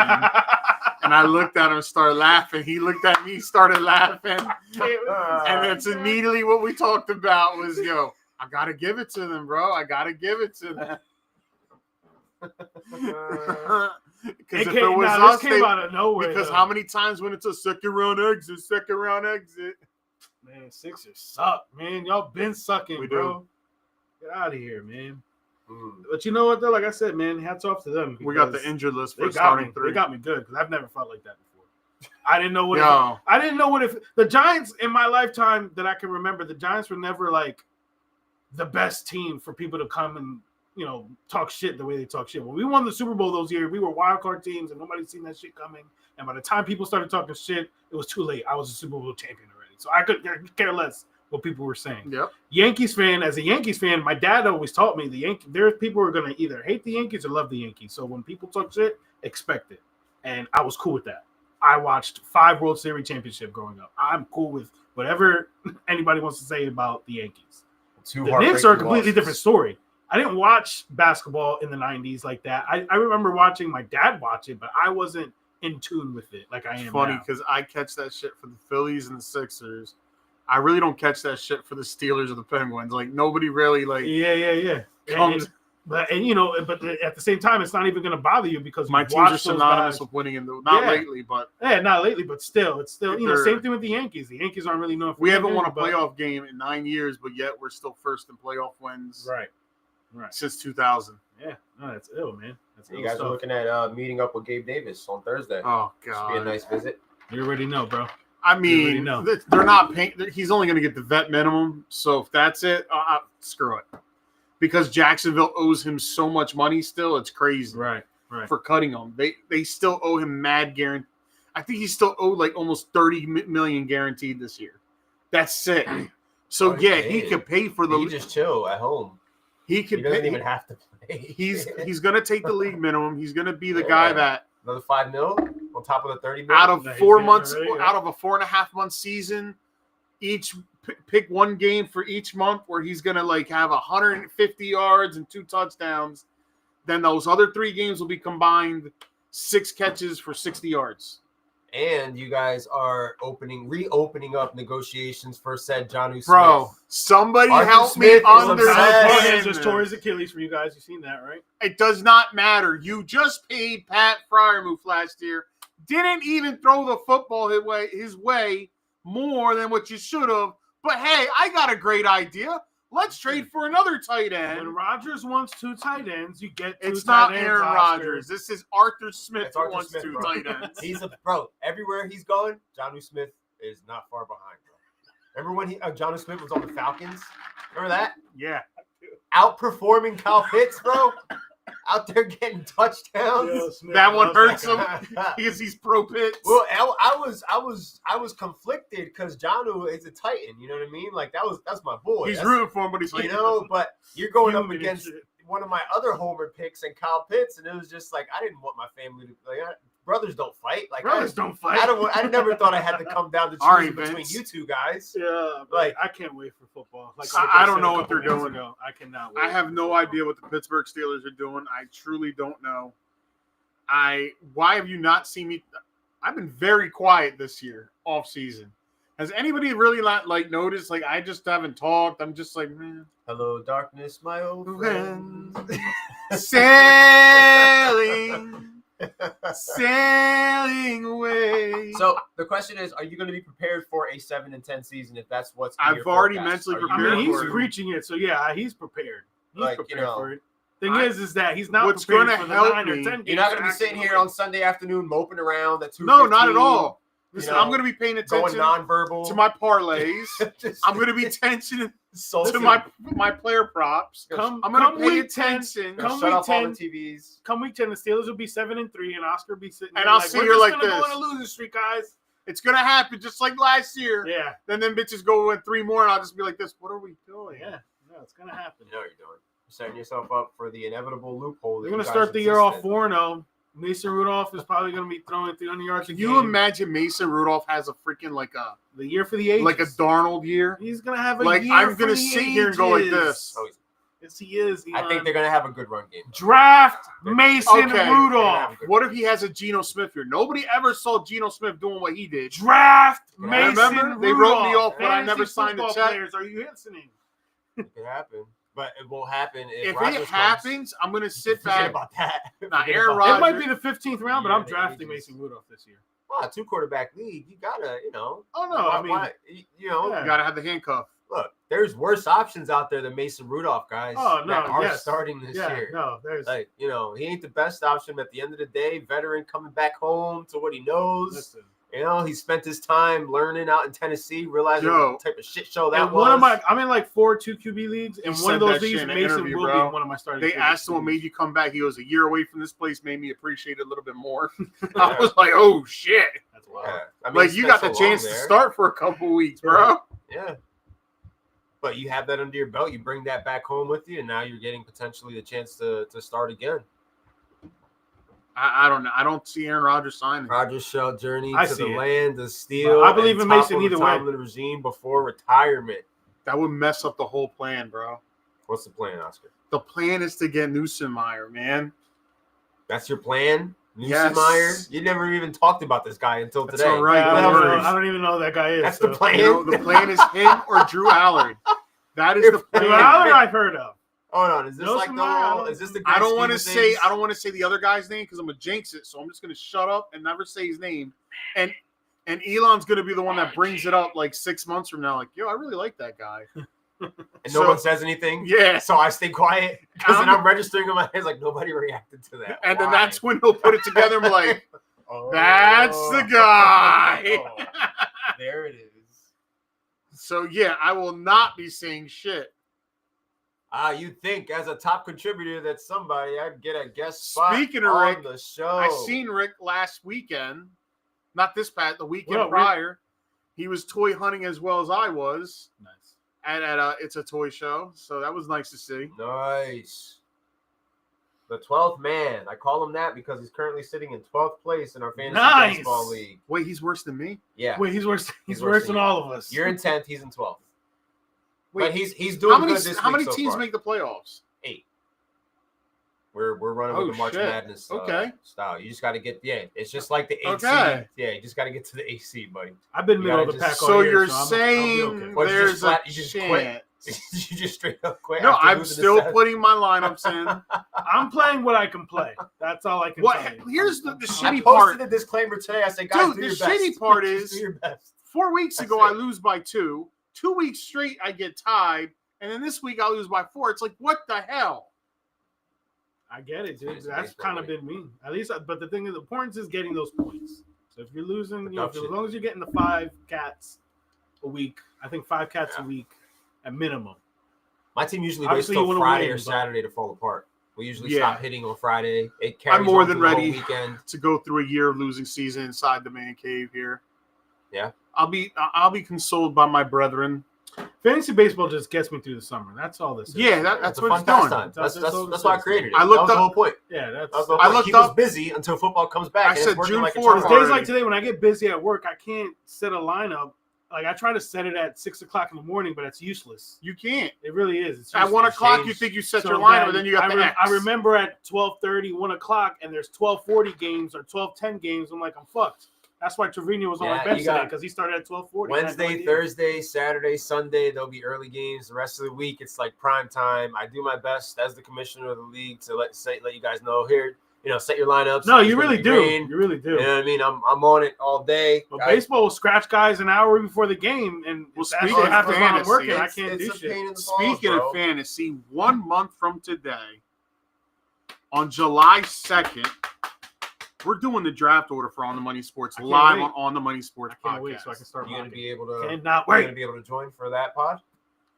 And I looked at him and started laughing. He looked at me, started laughing. And that's immediately what we talked about was, I got to give it to them, bro. I got to give it to them. Because if it was us, came out of nowhere. Because how many times went into second round exit? Man, Sixers suck, man. Y'all been sucking, we bro. Do. Get out of here, man. But you know what, though? Like I said, man, hats off to them. We got the injured list for starting 3. They got me good because I've never felt like that before. I didn't know what if the Giants in my lifetime that I can remember, the Giants were never like the best team for people to come and talk shit the way they talk shit. When we won the Super Bowl those years, we were wild card teams and nobody's seen that shit coming. And by the time people started talking shit, it was too late. I was a Super Bowl champion already. So I could care less what people were saying. Yep. As a Yankees fan, my dad always taught me there's people who are going to either hate the Yankees or love the Yankees. So when people talk shit, expect it. And I was cool with that. I watched 5 World Series championships growing up. I'm cool with whatever anybody wants to say about the Yankees. The Knicks are a completely different story. I didn't watch basketball in the 90s like that. I remember watching my dad watch it, but I wasn't in tune with it like I am. It's funny because I catch that shit for the Phillies and the Sixers. I really don't catch that shit for the Steelers or the Penguins. Like nobody really like. Yeah. Comes. But at the same time, it's not even going to bother you because my teams are synonymous with winning lately, but not lately, but still, it's still same thing with the Yankees. The Yankees aren't really known for. We haven't won a playoff game in 9 years, but yet we're still first in playoff wins. Right. Since 2000. Yeah, no, that's ill, man. You guys are looking at meeting up with Gabe Davis on Thursday. Oh God, should be a nice visit. You already know, bro. I mean, they're not paying. He's only going to get the vet minimum. So if that's it, screw it. Because Jacksonville owes him so much money still, it's crazy. Right. For cutting him, they still owe him mad guarantee. I think he's still owed like almost $30 million guaranteed this year. That's it. So Oh, yeah, he he paid. could pay for the. He just chill at home. He He could doesn't pay. even have to play. He's gonna take the league minimum. He's gonna be the guy that another $5 million on top of the $30 million. out of No, he's 4 getting months, it already, yeah. out of a 4.5 month season, each pick one game for each month where he's gonna like have 150 yards and 2 touchdowns. Then those other 3 games will be combined 6 catches for 60 yards. And you guys are reopening up negotiations for said Jonnu Smith. Bro, somebody Arthur help Smith me is upset. understand. Just tore his Achilles for you guys. You've seen that, right? It does not matter. You just paid Pat Fryermuth last year. Didn't even throw the football his way more than what you should have. But hey, I got a great idea. Let's trade for another tight end. When Rodgers wants 2 tight ends, you get 2 It's tight not ends, Aaron Oscar. Rodgers. This is Arthur Smith It's who Arthur wants Smith, 2 bro. tight ends. He's bro. Everywhere he's going, Jonnu Smith is not far behind, bro. Remember when Jonnu Smith was on the Falcons? Remember that? Yeah. Outperforming Kyle Pitts, bro. Out there getting touchdowns. Yeah, Smith That one loves hurts that him guy. because he's pro Pitts. Well, I was conflicted because Jonnu is a Titan. You know what I mean? Like that's my boy. He's That's- rooting for him, but he's like, you know. But you're going up Human and against shit. one of my other homer picks and Kyle Pitts, and it was just like I didn't want my family to brothers don't fight. Like Brothers don't fight. I never thought I had to come down to All right, choosing between Vince. you 2 guys. Yeah, but Like- I can't wait for football. Like I I don't said know a what they're couple minutes doing. ago, I cannot wait. I have for no football. idea what the Pittsburgh Steelers are doing. I truly don't know. Why have you not seen me? I've been very quiet this year, off season. Has anybody really not like noticed? Like I just haven't talked. I'm just like, man. Hello, darkness, my old friend. Sailing away. So the question is, are you going to be prepared for a 7-10 season if that's what's? in I've your already forecast? mentally Are you I prepared mean, ready he's for it. preaching it, so yeah, he's prepared. He's Like, you prepared know, for it. Thing I- is that he's not what's prepared gonna for the help 9 or me- 10 games. You're not going to be actually sitting here win. on Sunday afternoon moping around at 2:15. No, not at all. Listen, know, I'm going to be paying Going attention nonverbal to my parlays. Just I'm going to be attention salty. to my player props. Come, I'm going come to pay week 10, attention. come Shut week off all 10. the TVs. Come week 10, the Steelers will be 7-3, and Oscar will be sitting And there I'll like, sit we're here just like gonna go this. on a losing streak, guys. It's going to happen just like last year. Yeah, Then bitches go with 3 more, and I'll just be like this. What are we doing? yeah, no, it's gonna happen. You know what you're doing. You're setting yourself up for the inevitable loophole. We're gonna start the year off 4-0. Mason Rudolph is probably gonna be throwing 300 yards a Can game. you imagine Mason Rudolph has a freaking like the year for the ages? a Darnold year? He's gonna have a Like year. I'm for gonna the sit here and go like this. Oh, Yes, he is. I think Elon. they're going to have a good run game. Draft Mason Okay. Rudolph. What if he has a Geno Smith year? Nobody ever saw Geno Smith doing what he did. Draft Yeah. Mason Remember? Rudolph. They wrote me off, but I Fantasy never signed a football check. Players, are you listening? It could happen. But it won't happen if If Rodgers it happens, I'm gonna sit Forget back. about that. Nah, Forget Aaron about Rodgers- It might be the 15th round, but Yeah, I'm the drafting ages. Mason Rudolph this year. Well, a 2-quarterback league, you gotta, Oh no, I mean, you know, Yeah. You gotta have the handcuff. look, there's worse options out there than Mason Rudolph, guys. Oh, no, that are yes. starting this yeah, year. no, there's. Like, you know, he ain't the best option. But at the end of the day, veteran coming back home to what he knows. Listen, You know, he spent his time learning out in Tennessee, realizing Yo. what type of shit show that and was. one of my, I'm in like 4 2QB leagues, and He one of said those that leagues, shit in an Mason interview, will bro. be one of my starting. They QBs. asked him what made you come back. He goes, a year away from this place made me appreciate it a little bit more. I was like, oh shit. That's wild. Yeah. I mean, Like he you spent got the so long chance to there. start for a couple weeks, bro. Yeah. But you have that under your belt. You bring that back home with you, and now you're getting potentially the chance to start again. I don't know. I don't see Aaron Rodgers signing. Rodgers shall journey I to see the it. land of steel. I believe and in Mason topple the either way. Tomlin regime before retirement. That would mess up the whole plan, bro. What's the plan, Oscar? The plan is to get Newsommeyer, man. That's your plan? Yes. Newsommeyer? You never even talked about this guy until That's today. all right. Yeah, I, don't don't know, worry. I don't even know who that guy is. That's so. the plan. You know, the plan is him or Drew Allard. That is the If- plan. Drew Allard I've heard of. Hold on. Is this Newsommeyer, like the I whole, don't- is this the I don't grand want to scheme of say things? I don't want to say the other guy's name because I'm gonna jinx it. So I'm just gonna shut up and never say his name. And Elon's gonna be the one that brings it up like 6 months from now. Like, yo, I really like that guy. And no So- one says anything? Yeah. So I stay quiet because then I'm- I'm registering in my head like nobody reacted to that. And then Why? that's when he'll put it together and be like, Oh. that's the guy. There it is. So yeah, I will not be saying shit. You'd think as a top contributor that somebody I'd get a guest spot Speaking of on Rick, the show. I seen Rick last weekend. Not this past, the weekend Well, prior. He was toy hunting as well as I was. Nice. At It's a Toy Show. So that was nice to see. Nice. The 12th man. I call him that because he's currently sitting in 12th place in our fantasy baseball league. Wait, he's worse than me? Yeah. Wait, he's worse. He's worse than all of us. You're in 10th. He's in 12th. Wait, but he's doing good this week. How many so teams far. make the playoffs? 8. We're running with the March Madness style. You just got to get it's just like the 8 seed. Yeah, you just got to get to the 8 seed, buddy. I've been middle of the pack all so year. You're so saying okay. there's a you just chance. quit. You just straight up quit. No, I'm still putting my lineups in. I'm playing what I can play. That's all I can tell you. Here's the shitty I part. posted a disclaimer today. I said, guys, Dude, do the your best. shitty part is do your best. 4 weeks ago I lose by 2. 2 weeks straight I get tied, and then this week I lose by 4. It's like, what the hell? I get it, dude. That's kind of been me. At least, but the thing is, the importance is getting those points. So if you're losing, as long as you're getting the 5 cats a week, I think 5 cats a week at minimum. My team usually waits till Friday or Saturday to fall apart. We usually stop hitting on Friday. It carries I'm more than the ready weekend. to go through a year of losing season inside the man cave here. Yeah, I'll be consoled by my brethren. Fantasy baseball just gets me through the summer. That's all this is. Yeah, that's what fun it's doing. pastime. That's why I created it. I looked that was the whole point. Yeah, I looked up busy until football comes back. I said June 4th. Days like today, when I get busy at work, I can't set a lineup. Like I try to set it at 6 o'clock in the morning, but it's useless. You can't. It really is. It's at 1 o'clock, you think you set your lineup, but then you got the X. I remember at 12:30, 1 o'clock, and there's 12:40 games or 12:10 games. I'm like, I'm fucked. That's why Trevino was on my bench today because he started at 12:40. Wednesday, Thursday, Saturday, Sunday, there'll be early games. The rest of the week, it's like prime time. I do my best as the commissioner of the league to let you guys know here. Set your lineups. No, you really do. You really do. You know what I mean? I'm on it all day. But baseball will scratch guys an hour before the game, and speaking of fantasy, I'm working, I can't do shit. Speaking of fantasy, 1 month from today, on July 2nd, we're doing the draft order for On the Money Sports live on the Money Sports podcast. I can't wait so I can start. You're gonna be able to. Cannot wait. You're gonna be able to join for that pod.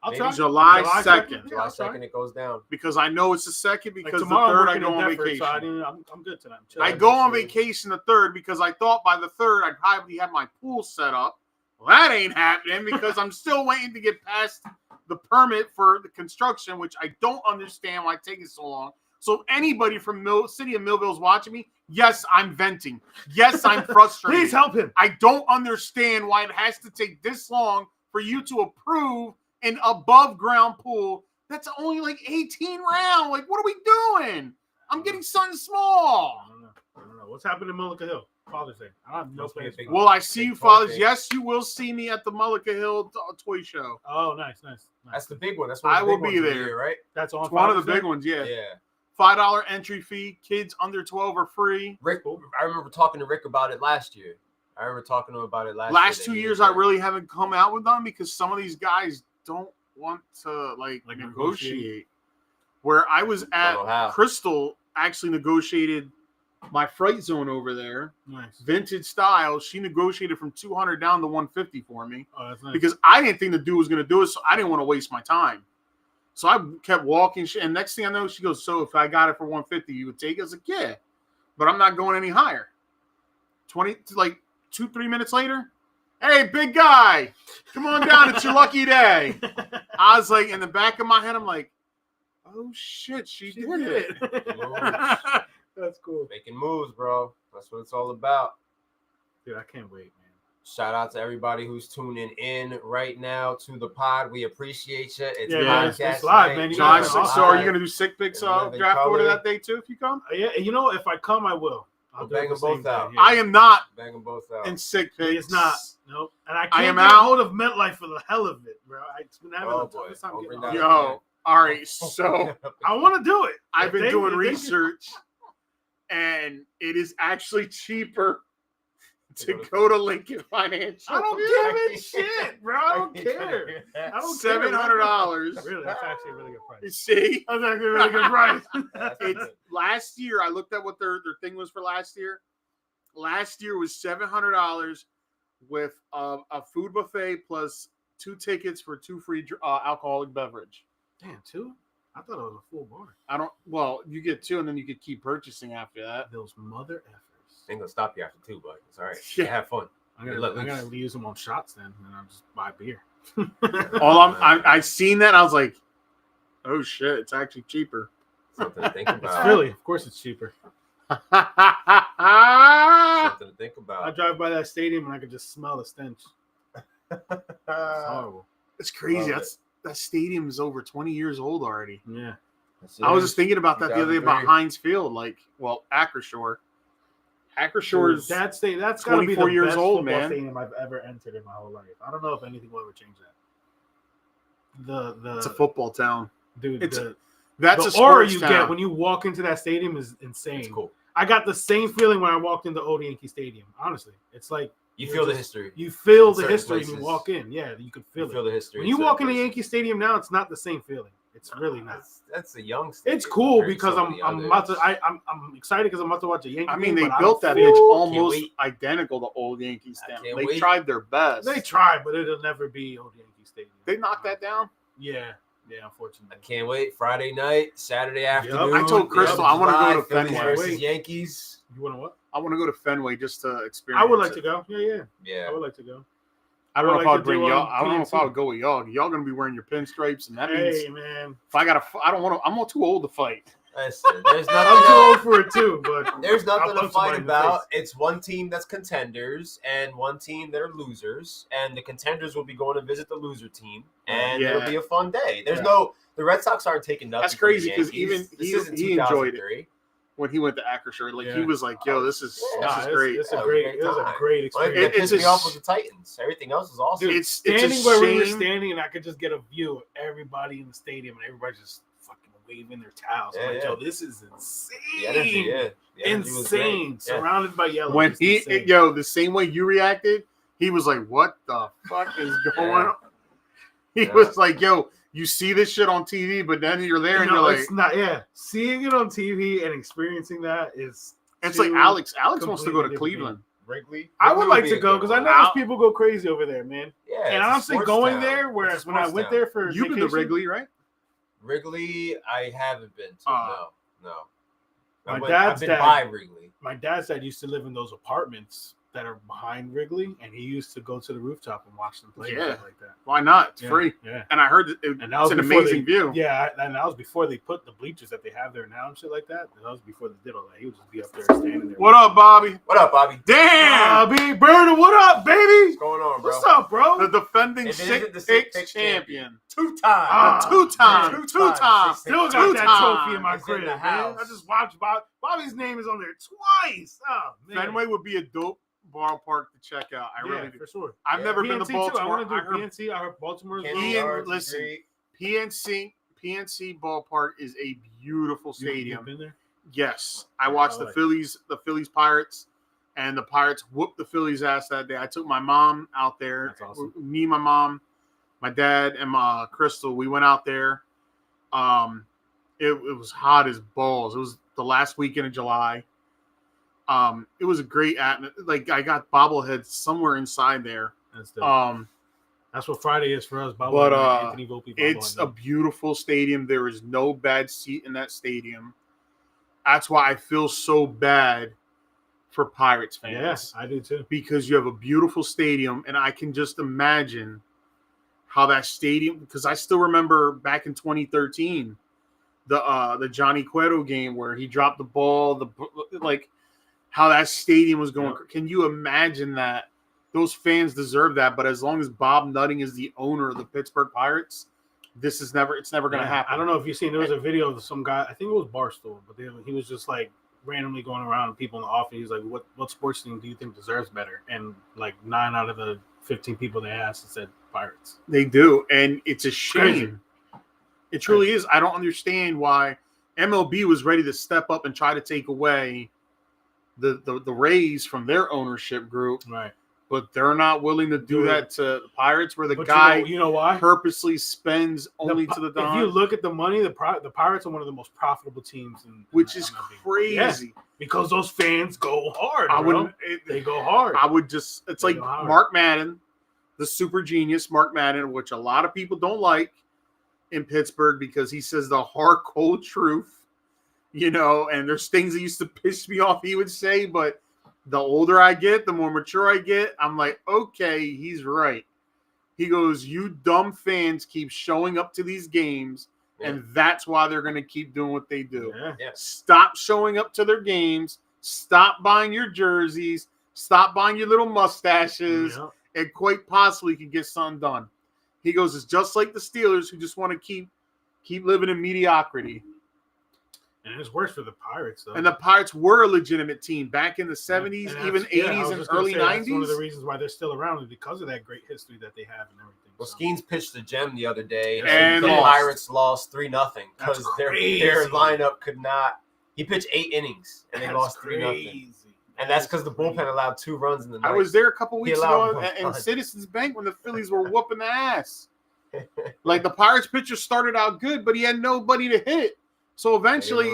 I'll try. July 2nd. July 2nd, it goes down. Because I know it's the 2nd because the 3rd I go on vacation. So I'm good tonight. I go on vacation the 3rd because I thought by the 3rd I'd probably have my pool set up. Well, that ain't happening because I'm still waiting to get past the permit for the construction, which I don't understand why it's taking so long. So anybody from City of Millville is watching me, yes, I'm venting. Yes, I'm frustrated. Please help him. I don't understand why it has to take this long for you to approve an above ground pool that's only like 18 round. Like, what are we doing? I'm getting something small. I don't know. What's happening in Mullica Hill? Father's Day. I have no plans. Will I see you, fathers? Yes, you will see me at the Mullica Hill toy show. Oh, nice. That's the big one. That's I will be there, right? That's on. It's one of the big ones. Yeah. $5 entry fee. Kids under 12 are free. Rick, I remember talking to Rick about it last year. Last 2 years, I really haven't come out with them because some of these guys don't want to like negotiate. Where I was at Crystal actually negotiated my Fright Zone over there. Nice. Vintage style. She negotiated from 200 down to 150 for me. Oh, that's nice. Because I didn't think the dude was going to do it, so I didn't want to waste my time. So I kept walking, and next thing I know, she goes, "So if I got it for 150, you would take it?" I was like, "Yeah, but I'm not going any higher." 2-3 minutes later, "Hey, big guy, come on down. It's your lucky day." I was like, in the back of my head, I'm like, "Oh shit, she did it." That's cool. Making moves, bro. That's what it's all about. Dude, I can't wait, man. Shout out to everybody who's tuning in right now to the pod. We appreciate you. It's live, man. John, so are you going to do sick picks draft order that day too if you come? Yeah, if I come, I will. I'll bang them both out. I am not bang them both out. in sick picks. It's not. Nope. And I can't get a hold of MetLife for the hell of it, bro. It's been having the toughest time getting on. Yo, all right. So I want to do it. I've been doing research, and it is actually cheaper to go to Lincoln Financial. I don't give a shit, bro. I don't care. I don't care. $700. Really, that's actually a really good price. You see? That's actually a really good price. It's last year. I looked at what their thing was for last year. Last year was $700 with a food buffet plus 2 tickets for 2 free alcoholic beverage. Damn, 2? I thought it was a full bar. Well, you get 2 and then you could keep purchasing after that. Those mother effers. Ain't gonna stop you after 2, but it's all right. Yeah. Have fun. I'm Let gonna loose. use them on shots then, and I'll just buy beer. I seen that. I was like, oh shit, it's actually cheaper. Something to think It's about. Philly, of course, it's cheaper. Something to think I about. drive by that stadium and I could just smell the stench. It's horrible. It's crazy. Love That stadium is over 20 years old already. Yeah. I was just thinking about that the other day about 2003. Heinz Field, Acrisure. Acrisure is That's got to be the 24 years best old, football man. stadium I've ever entered in my whole life. I don't know if anything will ever change that. It's a football town. Dude, That's the a aura sports you town. get when you walk into that stadium is insane. It's cool. I got the same feeling when I walked into Old Yankee Stadium. Honestly, it's like You feel the history. you feel In the certain history when places. you walk in. Yeah, you can feel You it. feel the history. When you in walk certain into places. Yankee Stadium now, it's not the same feeling. It's really not. That's a young stadium. It's cool compared to because some I'm of the about to. others. I'm excited because I'm about to watch a Yankee. I mean, game, they but I built don't that feel- bitch Can't almost wait. identical to old Yankees I Stadium. can't They wait. tried their best. They tried, but it'll never be Old Yankee Stadium. They knocked that down. Yeah, I unfortunately. can't wait. Friday night, Saturday afternoon. I told Crystal I wanna go to Phillies Fenway. versus Wait. Yankees. You want to what? I want to go to Fenway just to experience. I would like it. to go. Yeah. I Yeah. would like to go. I don't know I if would I like would to bring do, y'all. I don't know if I PNC. would go with y'all. Y'all gonna be wearing your pinstripes, and that means Hey, man. if I don't want to. I'm too old to fight. Listen, there's I'm nothing. too old for it too, but There's I'll nothing to punch somebody fight in the about. face. It's one team that's contenders and one team that are losers, and the contenders will be going to visit the loser team, and Yeah. it'll be a fun day. There's Yeah. the Red Sox aren't taking nothing. That's from the crazy, 'cause Yankees. even this he- isn't he enjoyed it. 2003. When he went to Acrisure, Yeah. he was like, "Yo, this is Yeah, this is great." It's Yeah, a it was a great. great It was a time. great Only experience. thing that It's pissed me a off sh- was the Titans. Everything else was awesome. Dude, it's a standing where we were shame. standing, and I could just get a view of everybody in the stadium, and everybody just fucking waving their towels. I'm Yeah, like, yeah. yo, this is insane. The energy, yeah. The energy was great. Insane. Yeah. Surrounded by yellow. When It's insane. the same way you reacted, he was like, "What the fuck is going Yeah. on?" He Yeah. was like, "Yo, you see this shit on TV, but then you're there and No, you're like, it's not. Yeah, seeing it on TV and experiencing that is. it's like two Alex. Alex wants to go to completely Cleveland. Wrigley. I would Wrigley like be to a go good because I one. know those people go crazy over there, man. Yeah, And it's a honestly, sports going town. there, It's whereas a when I sports went town. there for You've been to vacation- Wrigley, right? Wrigley, I haven't been to. No. My I've dad's been dad- by Wrigley. My dad's dad used to live in those apartments that are behind Wrigley, and he used to go to the rooftop and watch them play and Yeah. shit like that. Why not? It's Yeah, free. Yeah. And I heard And that it's was an before amazing view. Yeah, and that was before they put the bleachers that they have there now and shit like that. That was before they did all that. He would just be up there standing there. What up, Bobby? What up, Bobby? Damn! Bobby Burner, what up, baby? What's going on, bro? What's up, bro? The defending It isn't the six six champion. Two-time. Ah, Two-time. man. Two-time. Still got Two that times. trophy in my It's in crib, the man. house. I just watched Bobby's name is on there twice. Oh, man. Fenway would be a dope ballpark to check out. I really do. for sure. I've Yeah. never been to PNC too. I Baltimore. want to I do heard PNC. I heard Baltimore. Kenny Ian, Yards is listen. great. PNC ballpark is a beautiful stadium. You've been there? Yes, I Yeah, watched I the like Phillies Pirates, and the Pirates whooped the Phillies ass that day. I took my mom out there. That's awesome. Me, my mom, my dad, and my Crystal. We went out there. It was hot as balls. It was the last weekend of July. It was a great atmosphere. Like I got bobbleheads somewhere inside there. That's dope. That's what Friday is for us. But, Anthony Volpe. It's a beautiful stadium. There is no bad seat in that stadium. That's why I feel so bad for Pirates fans. Yes, I do too. Because you have a beautiful stadium, and I can just imagine how that stadium. Because I still remember back in 2013, the Johnny Cueto game where he dropped the ball. How that stadium was going. Yeah. Can you imagine that? Those fans deserve that, but as long as Bob Nutting is the owner of the Pittsburgh Pirates, it's never going to happen. I don't know if you've seen. There was a video of some guy. I think it was Barstool, but he was just like randomly going around people in the office. He's like, "What sports team do you think deserves better?" And like 9 out of the 15 people they asked said Pirates. They do, and it's a shame. Crazy. It truly is. I don't understand why MLB was ready to step up and try to take away the Rays from their ownership group, Right. but they're not willing to do Dude. that to the Pirates, where the But guy you know why? purposely spends only to the If you Don, look at the money, the Pirates are one of the most profitable teams in which the is MLB. crazy. Yeah, because those fans go hard. I bro. wouldn't. They go hard. I would just. It's They like go hard. Mark Madden, the super genius Mark Madden, which a lot of people don't like in Pittsburgh because he says the hard, cold truth. And there's things that used to piss me off he would say, but The older I get, the more mature I get. I'm like, okay, he's right. He goes, you dumb fans keep showing up to these games, and that's why they're going to keep doing what they do. Yeah. Stop showing up to their games. Stop buying your jerseys. Stop buying your little mustaches. Yeah. And quite possibly can get something done. He goes, it's just like the Steelers who just want to keep living in mediocrity. And it's worse for the Pirates, though. And the Pirates were a legitimate team back in the 70s, even 80s, and early 90s. That's one of the reasons why they're still around is because of that great history that they have and everything. Well, Skeens pitched a gem the other day, and the lost. Pirates lost 3-0 because their crazy. lineup could not. He pitched 8 innings, and they lost 3-0. And that's because the bullpen allowed 2 runs in the ninth. I was there a couple weeks ago allowed in Citizens Bank when the Phillies were whooping the ass. Like, the Pirates pitcher started out good, but he had nobody to hit. So eventually,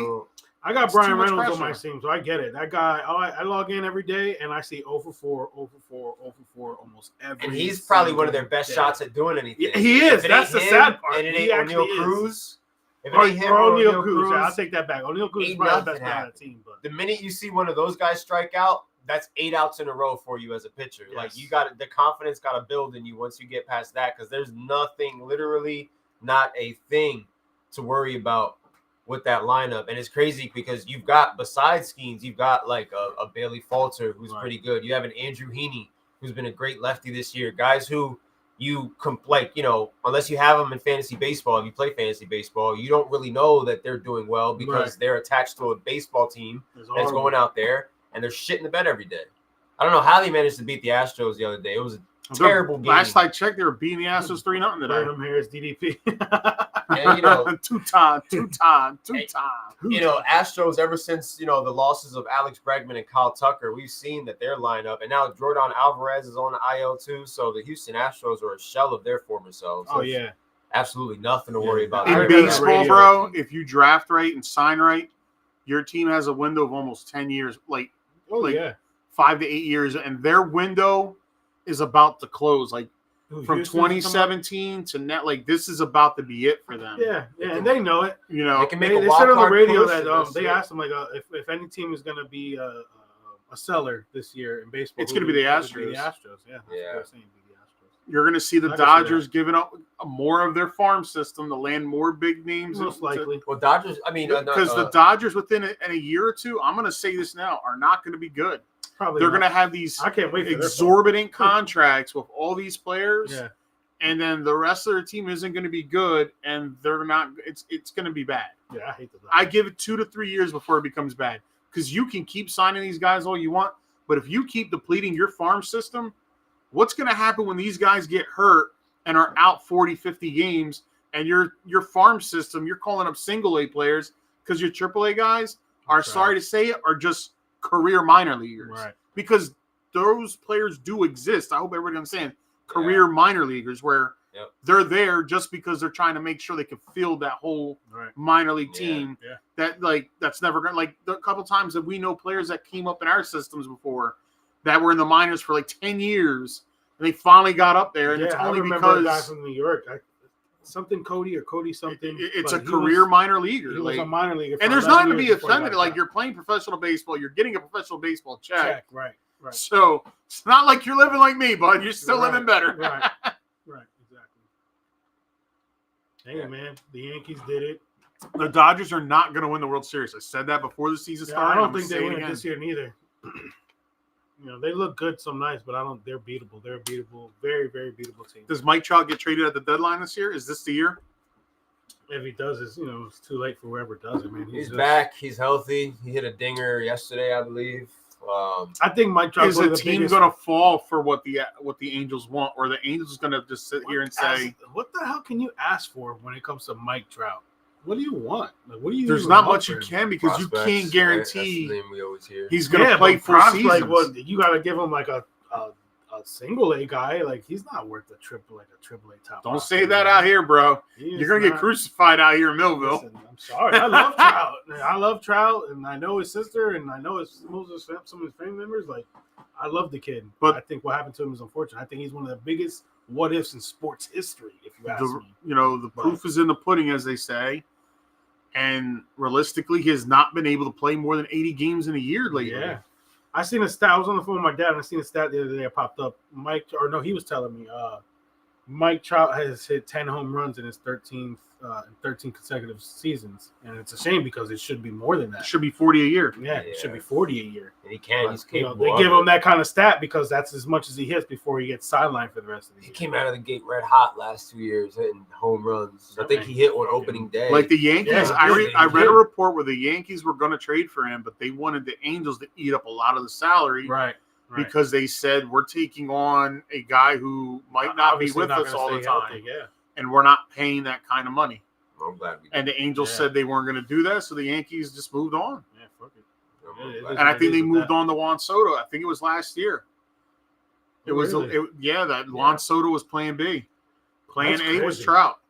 I got it's Brian too much Reynolds on pressure. my team, so I get it. That guy, I log in every day, and I see 0 for 4, 0 for 4, 0 for 4 almost every. And he's probably one of their best day. shots at doing anything. Yeah, he is. If it That's ain't the him, sad part. And it He ain't actually O'Neal is. Cruz. If it Or ain't him or O'Neal Cruz. Yeah, I'll Cruz, take that back. O'Neal Cruz is ain't probably the best nothing player on happened. the team. But the minute you see one of those guys strike out, that's 8 outs in a row for you as a pitcher. Yes. Like, you got the confidence got to build in you once you get past that, because there's nothing, literally not a thing to worry about with that lineup. And it's crazy because you've got, besides Skeens, you've got like a Bailey Falter who's pretty good. You have an Andrew Heaney who's been a great lefty this year. Guys who unless you have them in fantasy baseball, if you play fantasy baseball, you don't really know that they're doing well because they're attached to a baseball team that's going out there and they're shit in the bed every day. I don't know how they managed to beat the Astros the other day. It was a terrible game. Last I checked, they were beating the Astros 3-0 today. Burnham here is DDP. And, two-time. Astros, ever since, the losses of Alex Bregman and Kyle Tucker, we've seen that their lineup, and now Jordan Alvarez is on the IL too, so the Houston Astros are a shell of their former selves. Oh, yeah. Absolutely nothing to worry about. In there. baseball, bro, if you draft right and sign right, your team has a window of almost 10 years, like 5 to 8 years, and their window is about to close. Like, from 2017 to net, like, this is about to be it for them. Yeah, and they know it. They can make They a said on the radio push that they asked them, like, if any team is going to be a seller this year in baseball, It's going to be the Astros. The Astros, yeah. That's what You're going to see the Dodgers giving up more of their farm system to land more big names. Most likely. Well, Dodgers, because the Dodgers within a year or two, I'm going to say this now, are not going to be good. Probably they're not. going to have these I can't wait for exorbitant contracts with all these players. Yeah. And then the rest of their team isn't going to be good, and they're not. It's going to be bad. Yeah, I hate that. I give it 2 to 3 years before it becomes bad, because you can keep signing these guys all you want, but if you keep depleting your farm system, what's going to happen when these guys get hurt and are out 40, 50 games, and your farm system, you're calling up single A players because your triple A guys are, sorry to say it, are just career minor leaguers. Right. Because those players do exist. I hope everybody understands. Career minor leaguers where they're there just because they're trying to make sure they can field that whole minor league team. That's never going to, like, the couple times that we know players that came up in our systems before that were in the minors for like 10 years and they finally got up there, and it's only because a guy from New York, Cody something. It's a career minor leaguer. He was a minor leaguer, and there's nothing to be offended. Like, you're playing professional baseball, you're getting a professional baseball check. Right. So it's not like you're living like me, bud. You're still living better. Right, exactly. Hey, man, the Yankees did it. The Dodgers are not going to win the World Series. I said that before the season started. I don't think they win it this year neither. They look good some nights, but they're beatable. They're a beatable, very, very beatable team. Does Mike Trout get traded at the deadline this year? Is this the year? If he does, it's too late for whoever does it, man. He's back. He's healthy. He hit a dinger yesterday, I believe. I think Mike Trout is the team going to fall for what the Angels want, or the Angels going to just sit here and say, "What the hell can you ask for when it comes to Mike Trout? What do you want? Like, what do you? There's not much you can, because you can't guarantee that's the name we always hear. He's going to play full seasons. Like, what you got to give him like a single A guy. Like, he's not worth a triple A top. Don't say that out here, bro. You're going to get crucified out here in Millville. Listen, I'm sorry. I love Trout. I love Trout, and I know his sister, and I know some of his family members. Like, I love the kid, but I think what happened to him is unfortunate. I think he's one of the biggest what ifs in sports history, if you ask me. The proof is in the pudding, as they say. And realistically, he has not been able to play more than 80 games in a year lately. Yeah. I seen a stat. I was on the phone with my dad, and I seen a stat the other day. It popped up. He was telling me. Mike Trout has hit 10 home runs in his 13 consecutive seasons, and it's a shame because it should be more than that. It should be 40 a year. Yeah, it should be 40 a year. And he can. He's capable. They give him that kind of stat because that's as much as he hits before he gets sidelined for the rest of the year. He came out of the gate red hot last 2 years hitting home runs. I think he hit on opening day. Like the Yankees, Yeah, I read a report where the Yankees were going to trade for him, but they wanted the Angels to eat up a lot of the salary. Right. Because they said we're taking on a guy who might not be with us all the time, healthy, and we're not paying that kind of money. I'm glad we did. And the Angels said they weren't going to do that, so the Yankees just moved on. Yeah, fuck it. And I think they moved on to Juan Soto. I think it was last year. Really? That Juan Soto was Plan B. Plan That's A crazy. was Trout.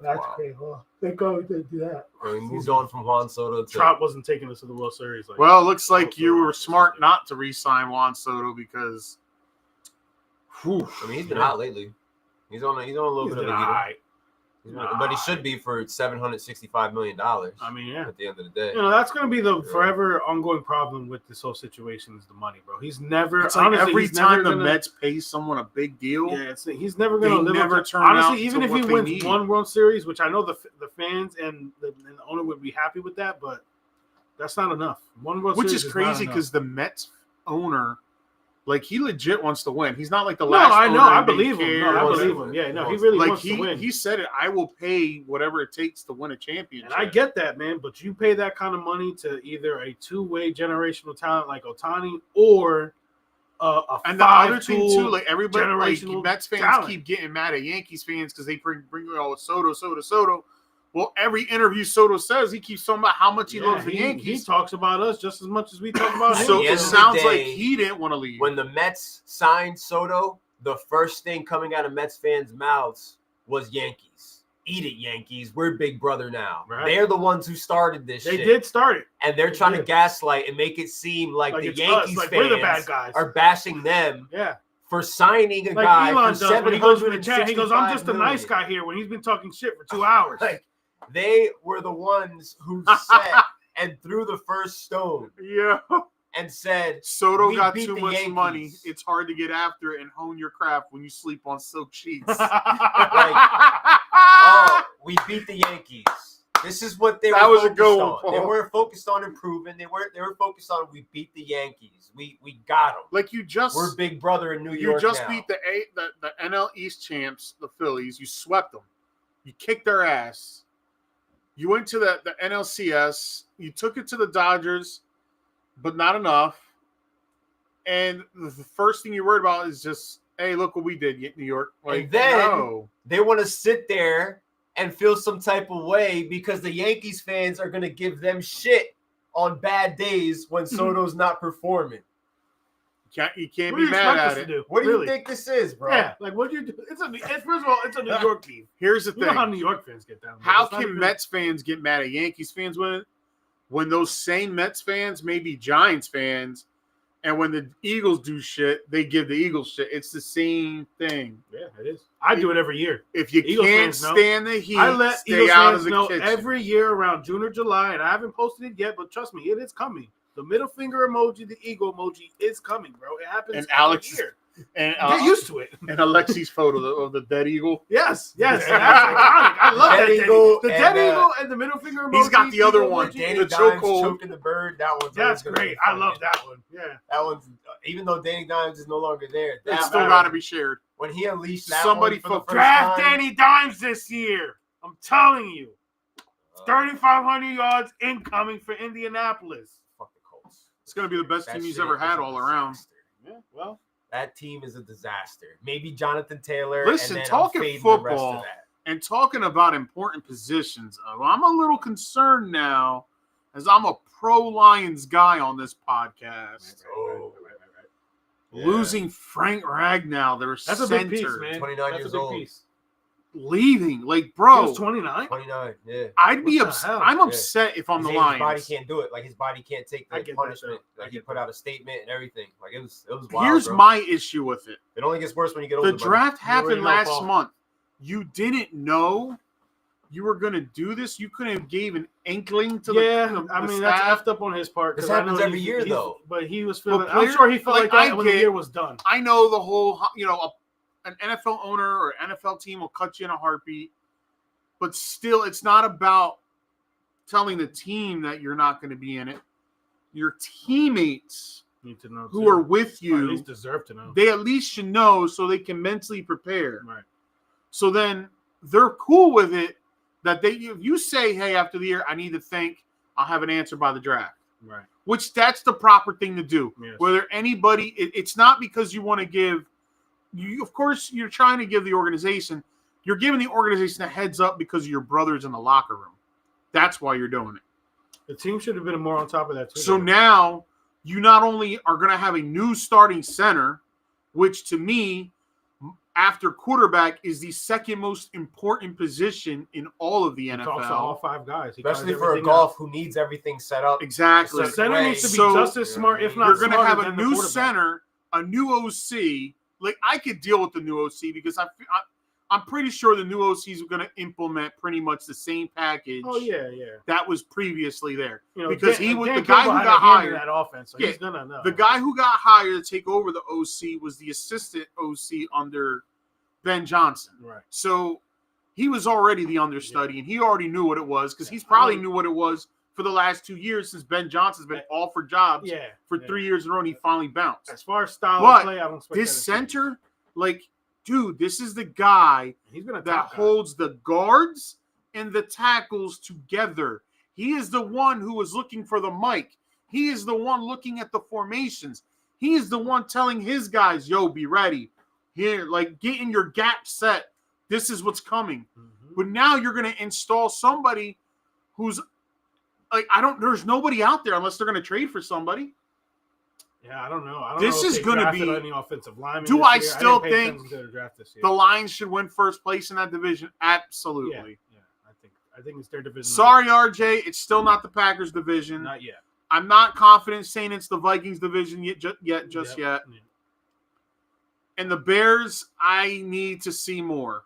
That's crazy. Well, thank God we didn't do that. And we moved on from Juan Soto to Trout wasn't taking us to the World Series. Well, it looks like you were smart not to re-sign Juan Soto because. I mean, he's been hot lately. He's on a little bit of a heater. But he should be for $765 million. I mean, at the end of the day. That's going to be the forever ongoing problem with this whole situation is the money, bro. He's never. It's like honestly, every time the Mets pay someone a big deal. Yeah, he's never going to live up to. Turn honestly, out even to if he what they wins need. one World Series, which I know the fans and the owner would be happy with that, but that's not enough. One World Series, which is crazy because the Mets owner. Like, he legit wants to win. He's not like the No, last I know. owner I that believe cares. him. No, I believe him. Yeah, no, he really wants to win. He said it. I will pay whatever it takes to win a championship. And I get that, man. But you pay that kind of money to either a two-way generational talent like Ohtani or a and the other thing five-tool too, like everybody, like Mets fans talent. keep getting mad at Yankees fans because they bring Soto. Well, every interview Soto says he keeps talking about how much he loves the Yankees. He talks about us just as much as we talk about him. So it sounds like day, he didn't want to leave. When the Mets signed Soto, the first thing coming out of Mets fans' mouths was Yankees. Eat it, Yankees. We're big brother now. Right. They're the ones who started this shit. They did start it. And they're trying to gaslight and make it seem like the Yankees fans we're the bad guys. Are bashing them for signing a guy Elon for does when he goes in the chat. He goes, I'm just a million. nice guy here when he's been talking shit for 2 hours. They were the ones who sat and threw the first stone. Yeah. And said, Soto got too much money. It's hard to get after it and hone your craft when you sleep on silk sheets. We beat the Yankees. This is what they that were was focused a goal, on. Paul. They weren't focused on improving. They were focused on we beat the Yankees. We got them. Like we're big brother in New York. You just now. beat the NL East champs, the Phillies. You swept them. You kicked their ass. You went to the NLCS. You took it to the Dodgers, but not enough. And the first thing you're worried about is just, hey, look what we did, New York. Like, and then they want to sit there and feel some type of way because the Yankees fans are going to give them shit on bad days when Soto's not performing. You can't be mad at it. What do you think this is, bro? Yeah, like what do you do? First of all, it's a New York team. Here's the thing. You know how New York fans get down. How can Mets fans get mad at Yankees fans when those same Mets fans may be Giants fans, and when the Eagles do shit, they give the Eagles shit? It's the same thing. Yeah, it is. I do it every year. If you Eagles can't stand the heat, I let stay Eagles out fans of the know kitchen. every year around June or July, and I haven't posted it yet, but trust me, it is coming. The middle finger emoji, the eagle emoji is coming, bro. It happens every year. And get used to it. And Alexi's photo of the dead eagle. Yes, that's iconic. I love that eagle. The dead eagle and the middle finger emoji. He's got the other one. Danny Dimes choking the bird. That one's that's great. I love that one. Yeah, that one's even though Danny Dimes is no longer there, it's still got to be shared. When he unleashed that somebody one for the first draft time, Danny Dimes this year. I'm telling you, 3,500 yards incoming for Indianapolis. Fuck the Colts. It's going to be the best team he's ever had all around. Yeah, well. That team is a disaster. Maybe Jonathan Taylor. Listen, and then talking football and talking about important positions, I'm a little concerned now as I'm a pro-Lions guy on this podcast. Right. Losing Frank Ragnow, their That's center. a big piece, man. 29 years old. Piece. Leaving. Like, bro. He was 29? 29, yeah. I'd be upset. I'm upset if I'm the Lions. His body can't do it. Like, his body can't take the punishment. Like, he put out a statement and everything. Like, it was wild, Here's my issue with it. It only gets worse when you get older. The draft happened last month. You didn't know you were going to do this, you couldn't have gave an inkling to that's effed up on his part. This happens every year, though. But he was feeling. I'm sure he felt like that when the year was done. I know the whole, an NFL owner or NFL team will cut you in a heartbeat, but still, it's not about telling the team that you're not going to be in it. Your teammates need to know who are with you, or at least deserve to know. They at least should know so they can mentally prepare. Right. So then they're cool with it. That if you say, hey, after the year, I need to think, I'll have an answer by the draft. Right. Which that's the proper thing to do. Yes. Whether anybody, it's not because you want to give, of course, you're trying to give the organization, you're giving the organization a heads up because of your brothers in the locker room. That's why you're doing it. The team should have been more on top of that too. So now you not only are going to have a new starting center, which to me, after quarterback, is the second most important position in all of the NFL. Talks to all 5 guys, especially for a golf who needs everything set up. Exactly. The center needs to be just as smart, if not. You're going to have a new center, a new OC. Like I could deal with the new OC because I'm pretty sure the new OC is going to implement pretty much the same package. Oh yeah. That was previously there because he was the guy who got hired. That offense, so he's gonna know. The guy who got hired to take over the OC was the assistant OC under Ben Johnson. Right. So he was already the understudy, and he already knew what it was because he's probably knew what it was for the last 2 years since Ben Johnson's been offered jobs for 3 years in a row, and he finally bounced. As far as style of play, I don't expect this center, dude, this is the guy that holds the guards and the tackles together. He is the one who is looking for the mic. He is the one looking at the formations. He is the one telling his guys, yo, be ready. Here, getting your gap set. This is what's coming. Mm-hmm. But now you're going to install somebody who's there's nobody out there unless they're going to trade for somebody. Yeah, I don't know. This is going to be any offensive lineman. Do I still think the Lions should win first place in that division? Absolutely. Yeah. I think it's their division. Sorry, RJ, it's still not the Packers division. Not yet. I'm not confident saying it's the Vikings division yet. Yeah. And the Bears, I need to see more.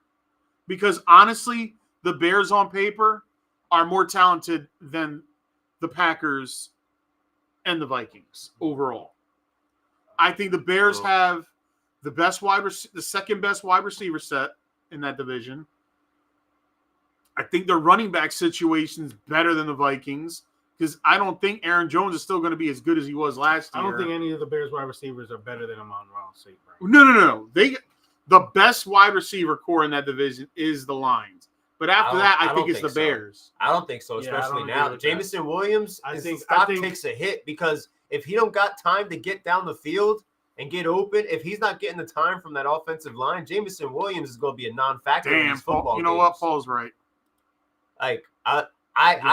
Because honestly, the Bears on paper are more talented than the Packers and the Vikings overall. I think the Bears have the second best wide receiver set in that division. I think their running back situation is better than the Vikings because I don't think Aaron Jones is still going to be as good as he was last year. I don't think any of the Bears wide receivers are better than Amon-Ra St. Brown. No. The best wide receiver core in that division is the Lions. But after that, I think it's the Bears. I don't think so, especially now. Jameson Williams, his stock takes a hit because if he don't got time to get down the field and get open, if he's not getting the time from that offensive line, Jameson Williams is going to be a non-factor in these football games. What? Paul's right. I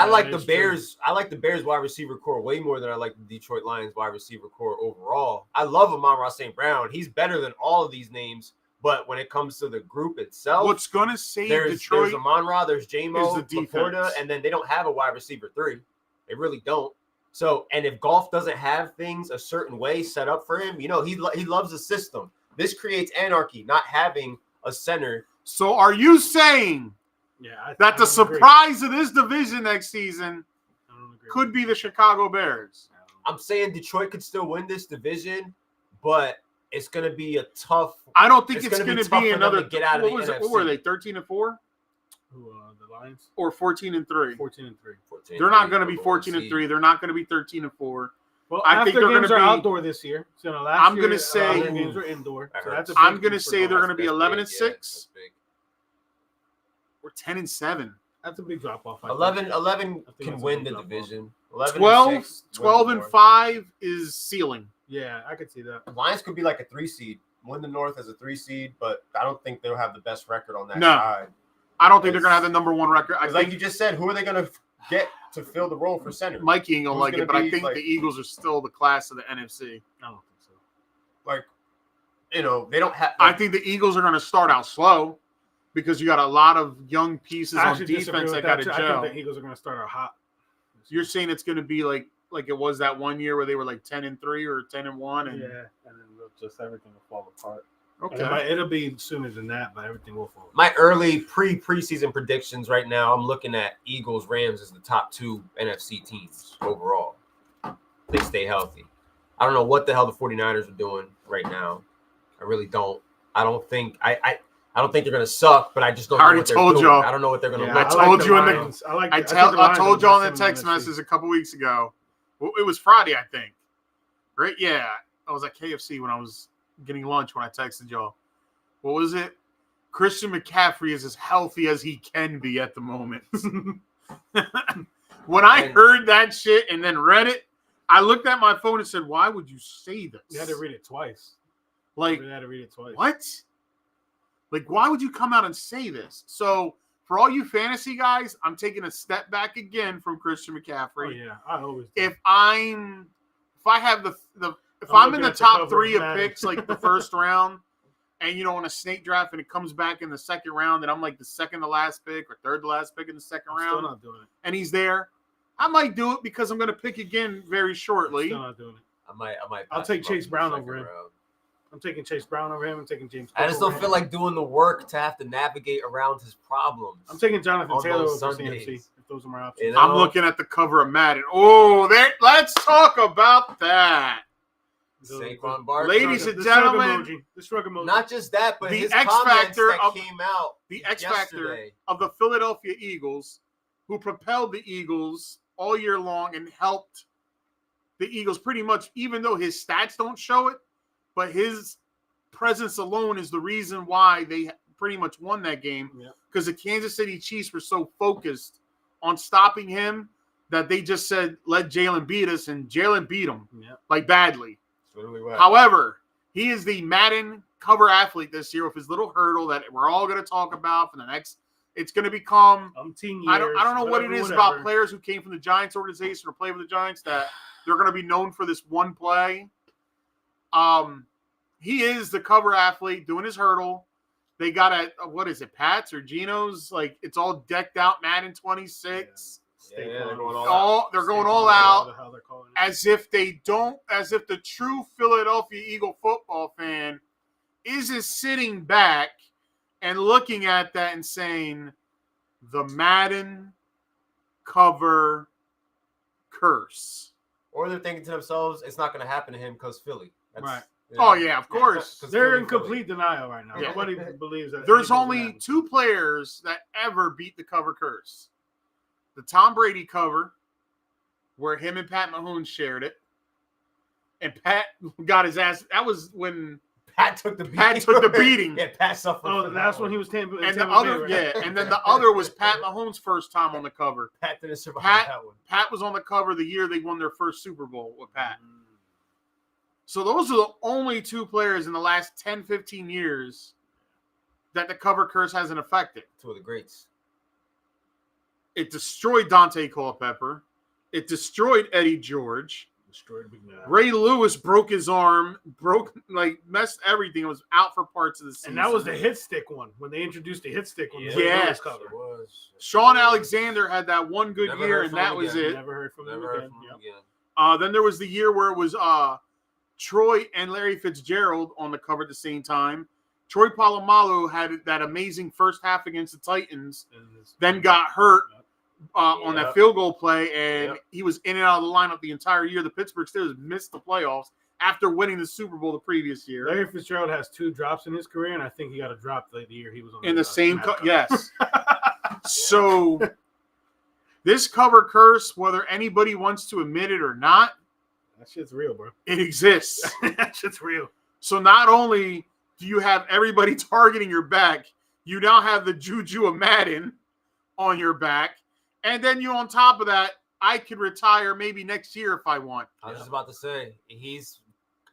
like the Bears. True. I like the Bears wide receiver core way more than I like the Detroit Lions wide receiver core overall. I love Amon-Ra St. Brown. He's better than all of these names. But when it comes to the group itself, what's going to save Detroit? There's Amon-Ra, there's J-Mo, Laporta, and then they don't have a wide receiver 3. They really don't. So, and if Goff doesn't have things a certain way set up for him, he loves the system. This creates anarchy, not having a center. So, are you saying that the surprise of this division next season could be the Chicago Bears? I'm saying Detroit could still win this division, but it's going to be a tough. I don't think it's going to be another. Get out of the NFC. What were they? 13-4? Who the Lions? Or 14-3? 14-3. They're not going to be 14-3. They're not going to be 13-4. Well, I think they're games are outdoor this year. So I'm going to say their games are indoor. So that's I'm going to say they're going to be 11-6 or 10-7. That's a big drop off. 11 can win the division. 12-5 is ceiling. Yeah, I could see that. The Lions could be like a 3 seed, win the North as a 3 seed, but I don't think they'll have the best record on that side. I don't think they're going to have the number 1 record. Like you just said, who are they going to get to fill the role for center? Mikey ain't going to like it, but I think the Eagles are still the class of the NFC. I don't think so. They don't have. I think the Eagles are going to start out slow because you got a lot of young pieces on defense that got to gel. I think the Eagles are going to start out hot. You're saying it's going to be like it was that one year where they were like 10-3 or 10-1, and and then just everything will fall apart. Okay. It'll be sooner than that, but everything will fall. My early preseason predictions right now, I'm looking at Eagles, Rams as the top 2 NFC teams overall. They stay healthy. I don't know what the hell the 49ers are doing right now. I really don't. I don't think I don't think they're gonna suck, but I just don't know what they're doing. y'all. I don't know what they're gonna Yeah, look I like. told you in the- Lions. I told y'all in the text message a couple weeks ago. Well, it was Friday, I think. Right? Yeah. I was at KFC when I was getting lunch when I texted y'all. What was it? Christian McCaffrey is as healthy as he can be at the moment. When I heard that shit and then read it, I looked at my phone and said, "Why would you say this?" You had to read it twice. Like, You had to read it twice. what? Like, why would you come out and say this? So, for all you fantasy guys, I'm taking a step back again from Christian McCaffrey. Oh yeah, I always. Do. If I'm in the looking at the top cover 3 of of Madden. picks, like the first round, and in a snake draft, and it comes back in the second round, and I'm like the second to last pick or third to last pick in the second I'm round, still not doing it. and he's there, I might do it because I'm going to pick again very shortly. Still not doing it. I might. I'll pass take him up Chase in the Brown second over him. round. I'm taking Chase Brown over him. I'm taking James. I Cook just over don't him. feel like doing the work to have to navigate around his problems. I'm taking Jonathan on Taylor those over Sundays. CMC. If those are my options. You know? I'm looking at the cover of Madden. Oh, let's talk about that. Saquon Barkley. Ladies and the gentlemen, shrug emoji. Not just that, but the his X comments factor that of- came out the X factor yesterday. of the Philadelphia Eagles, who propelled the Eagles all year long and helped the Eagles pretty much, even though his stats don't show it, but his presence alone is the reason why they pretty much won that game, because the Kansas City Chiefs were so focused on stopping him that they just said, let Jalen beat us, and Jalen beat him, like badly. Really well. However, he is the Madden cover athlete this year with his little hurdle that we're all going to talk about for the next. It's going to become. Years, I don't know what it is about players who came from the Giants organization or play for the Giants that they're going to be known for this one play. He is the cover athlete doing his hurdle. They got what is it, Pat's or Geno's? Like, it's all decked out Madden 26. Yeah, they're going all They're going all out as if the true Philadelphia Eagle football fan isn't sitting back and looking at that and saying, the Madden cover curse. Or they're thinking to themselves, it's not going to happen to him because Philly. Right. Oh, yeah, of course. They're in complete denial right now. Yeah. Nobody believes that. There's only 2 players that ever beat the cover curse. The Tom Brady cover, where him and Pat Mahomes shared it. And Pat got his ass. That was when Pat took the beating. Yeah, Pat suffered. Oh, that's when he was Tampa. And the other, and then the other was Pat Mahomes' first time on the cover. Pat didn't survive that one. Pat was on the cover the year they won their first Super Bowl with Pat. So those are the only 2 players in the last 10, 15 years that the cover curse hasn't affected. 2 of the greats. It destroyed Dante Culpepper. It destroyed Eddie George. Destroyed Big Man. Ray Lewis broke his arm, messed everything. It was out for parts of the season. And that was the hit stick one when they introduced the hit stick one. Yeah. Cover. It was. Sean Alexander had that one good Never year, heard and from that him was again. it. Never heard from him again. Then there was the year where it was Troy and Larry Fitzgerald on the cover at the same time. Troy Polamalu had that amazing first half against the Titans, then got hurt on that field goal play, and he was in and out of the lineup the entire year. The Pittsburgh Steelers missed the playoffs after winning the Super Bowl the previous year. Larry Fitzgerald has 2 drops in his career, and I think he got a drop the year he was on in the same cover. yes. So this cover curse, whether anybody wants to admit it or not, that shit's real, bro. it exists. That shit's real. So not only do you have everybody targeting your back, you now have the juju of Madden on your back. And then you, on top of that, I could retire maybe next year if I want. I was just about to say, he's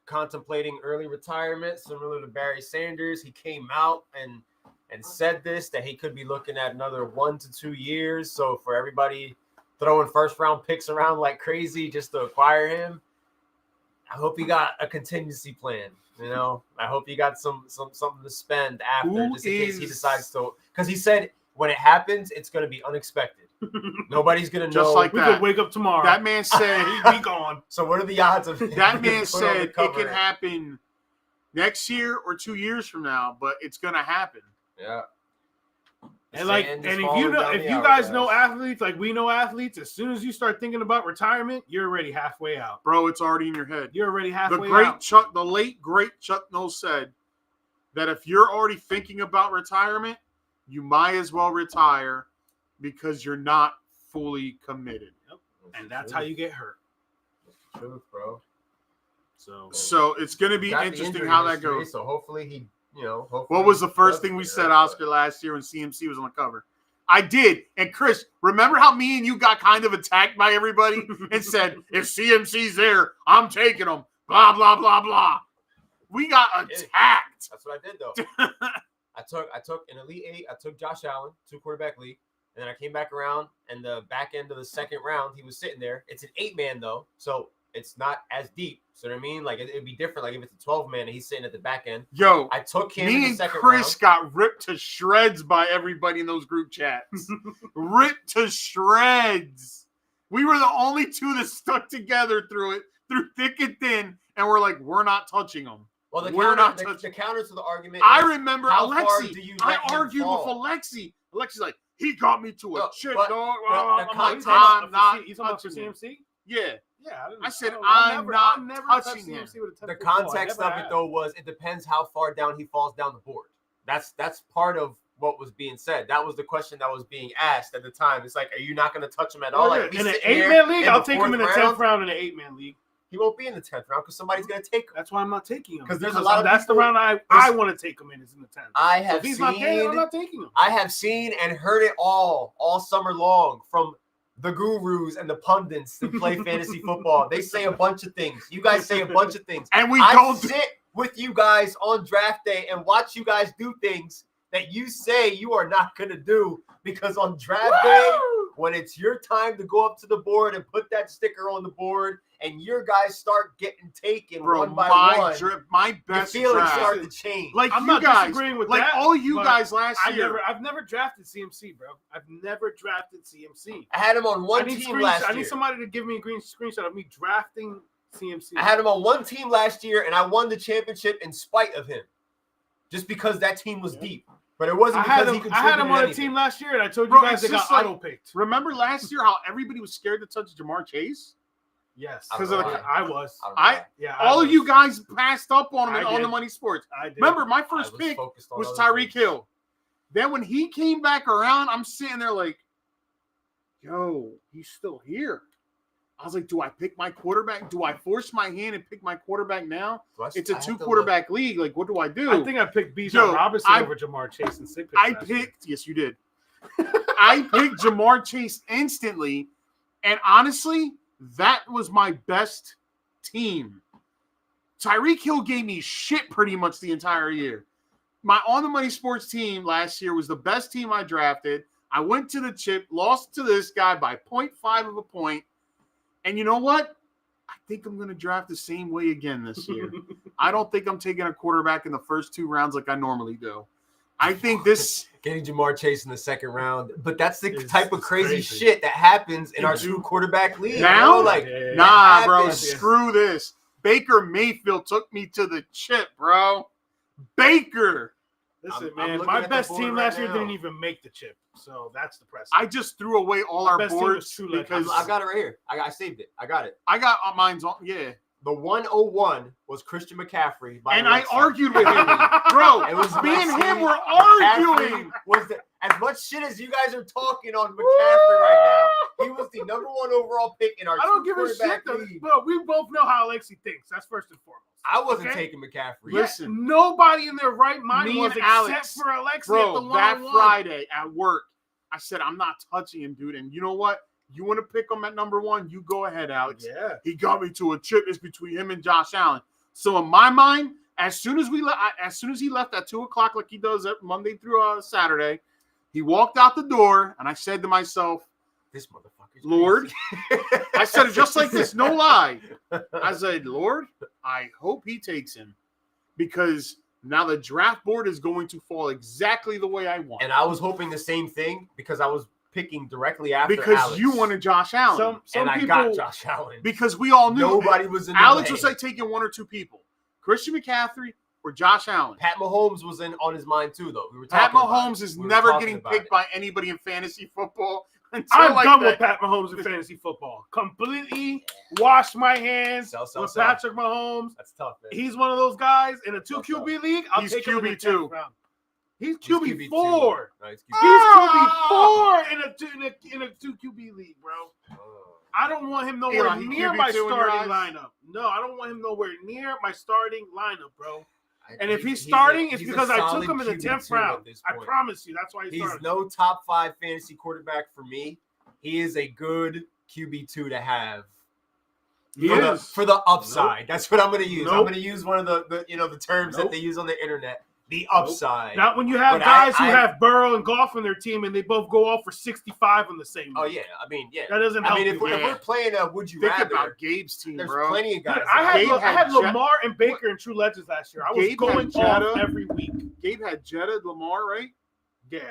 contemplating early retirement, similar to Barry Sanders. He came out and said this, that he could be looking at another 1 to 2 years. So for everybody throwing first-round picks around like crazy just to acquire him, I hope he got a contingency plan. You know, I hope he got something to spend after, just in case he decides to. Because he said when it happens, it's going to be unexpected. Nobody's going to know. Just like We that. could wake up tomorrow. That man said he'd be gone. So what are the odds of that man said it can happen next year or 2 years from now, but it's gonna happen. Yeah. And if you guys know athletes, like we know athletes, as soon as you start thinking about retirement, you're already halfway out. Bro, it's already in your head. You're already halfway out. The late great Chuck Noll said that if you're already thinking about retirement, you might as well retire because you're not fully committed. Yep. And that's how you get hurt. That's the truth, bro. So it's going to be interesting how that goes. So hopefully he, what was the first thing we said, Oscar, last year when CMC was on the cover? I did. And Chris, remember how me and you got kind of attacked by everybody and said, if CMC's there, I'm taking him. Blah, blah, blah, blah. We got attacked. That's what I did, though. I took an Elite Eight. I took Josh Allen, 2-quarterback league. And then I came back around, and the back end of the second round, he was sitting there. It's an 8-man, though, so it's not as deep. So what I mean? Like, it'd be different. Like, if it's a 12-man and he's sitting at the back end. Yo, I took him me in the and second Chris round. got ripped to shreds by everybody in those group chats. Ripped to shreds. We were the only two that stuck together through thick and thin, and we're like, we're not touching them. Well, the counter to the argument. I remember Alexi. I argued with Alexi. Alexi's like, he got me to a shit, dog. He's talking about CMC? Yeah. Yeah, I said I'm not touching him. The context of it, though, was it depends how far down he falls down the board. That's part of what was being said. That was the question that was being asked at the time. It's like, are you not going to touch him at all? Like, in an 8-man league, I'll take him in the 10th round in an 8-man league. He won't be in the 10th round because somebody's going to take him. That's why I'm not taking him. Because there's a lot of that's the round I want to take him in is in the 10th. If he's not there, I'm not taking him. I have seen and heard it all summer long from the gurus and the pundits that play fantasy football. They say a bunch of things. You guys say a bunch of things. And I sit with you guys on draft day and watch you guys do things that you say you are not going to do because on draft day, when it's your time to go up to the board and put that sticker on the board and your guys start getting taken one by one, my best the feelings start to change. Like I'm you not guys, disagreeing with like that, all you guys last year. I've never drafted CMC, bro. I've never drafted CMC. I had him on one team last year. I need somebody to give me a green screenshot of me drafting CMC. I had him on one team last year, and I won the championship in spite of him, just because that team was deep. But it wasn't because he contributed. I had him on a team last year, and I told you guys they got auto-picked. Remember last year how everybody was scared to touch Jamar Chase? Yes, because I was. All of you guys passed up on him on the Money Sports. I did. Remember, my first pick was Tyreek Hill. Then when he came back around, I'm sitting there like, yo, he's still here. I was like, do I pick my quarterback? Do I force my hand and pick my quarterback now? It's a 2-quarterback league. Like, what do I do? I think I picked Bijan Robinson over Jamar Chase and Sig. Yes, you did. I picked Jamar Chase instantly, and honestly, that was my best team. Tyreek Hill gave me shit pretty much the entire year. My On the Money Sports team last year was the best team I drafted. I went to the chip, lost to this guy by 0.5 of a point. And you know what? I think I'm going to draft the same way again this year. I don't think I'm taking a quarterback in the first 2 rounds like I normally do. I think this getting Jamar Chase in the second round, but that's the type of crazy shit that happens in our 2-quarterback league. Now, bro, happens. Screw this. Baker Mayfield took me to the chip, bro. Baker. Listen, man, my best team last year didn't even make the chip, so that's depressing. I just threw away all our boards because I got it right here. I saved it. I got it. I got mine's on. Yeah. The 101 was Christian McCaffrey. And I argued with him. Bro, it was me and him were arguing. As much shit as you guys are talking on McCaffrey right now, he was the number 1 overall pick in our I don't give a shit, but we both know how Alexi thinks. That's first and foremost. I wasn't taking McCaffrey. Listen, nobody in their right mind was except for Alexi. Bro, that Friday at work, I said, I'm not touching him, dude. And you know what? You want to pick him at number 1? You go ahead, Alex. Yeah. He got me to a chip. It's between him and Josh Allen. So in my mind, as soon as he left at 2:00, like he does Monday through Saturday, he walked out the door, and I said to myself, "This motherfucker, Lord," I said it just like this, no lie. I said, "Lord, I hope he takes him, because now the draft board is going to fall exactly the way I want." And I was hoping the same thing because I was picking directly after Alex. You wanted Josh Allen. Some people, I got Josh Allen. Because we all knew nobody was in Alex was like taking 1 or 2 people. Christian McCaffrey for Josh Allen. Pat Mahomes was on his mind too, though. Pat talking about Mahomes it. is We were never talking getting about picked it. by anybody in fantasy football until I'm done that. with Pat Mahomes in fantasy football. Completely washed my hands with Sell. Patrick Mahomes. That's tough, man. He's one of those guys in a 2 QB league. I'll He's take him in the QB2. 10th round. He's He's QB4. QB2. No, he's He's Ah! QB4 in a 2 QB league, bro. Oh. I don't want him nowhere Elon, he near my QB2 in your starting eyes? lineup. No, I don't want him nowhere near my starting lineup, bro. And if he's a- starting, it's he's a because I took solid him in the QB2 10th at round. this I point. promise you, that's why he's He's starting. no top 5 fantasy quarterback for me. He is a good QB2 to have. He for is. for the upside. That's what I'm going to use. I'm Nope. going to use one of the terms that Nope. they use on the internet. The upside. Not when you have But guys who I- have Burrow and Goff on their team and they both go off for 65 on the same. Oh week. yeah, I mean yeah. That doesn't I help mean you. if we're playing a would you Think rather, about Gabe's team, there's bro. plenty of guys. Dude, that I Gabe had had Lamar and Baker in True Legends last year. I was Gabe going had Jetta. off every week. Gabe had Jetta, Lamar, right? Yeah.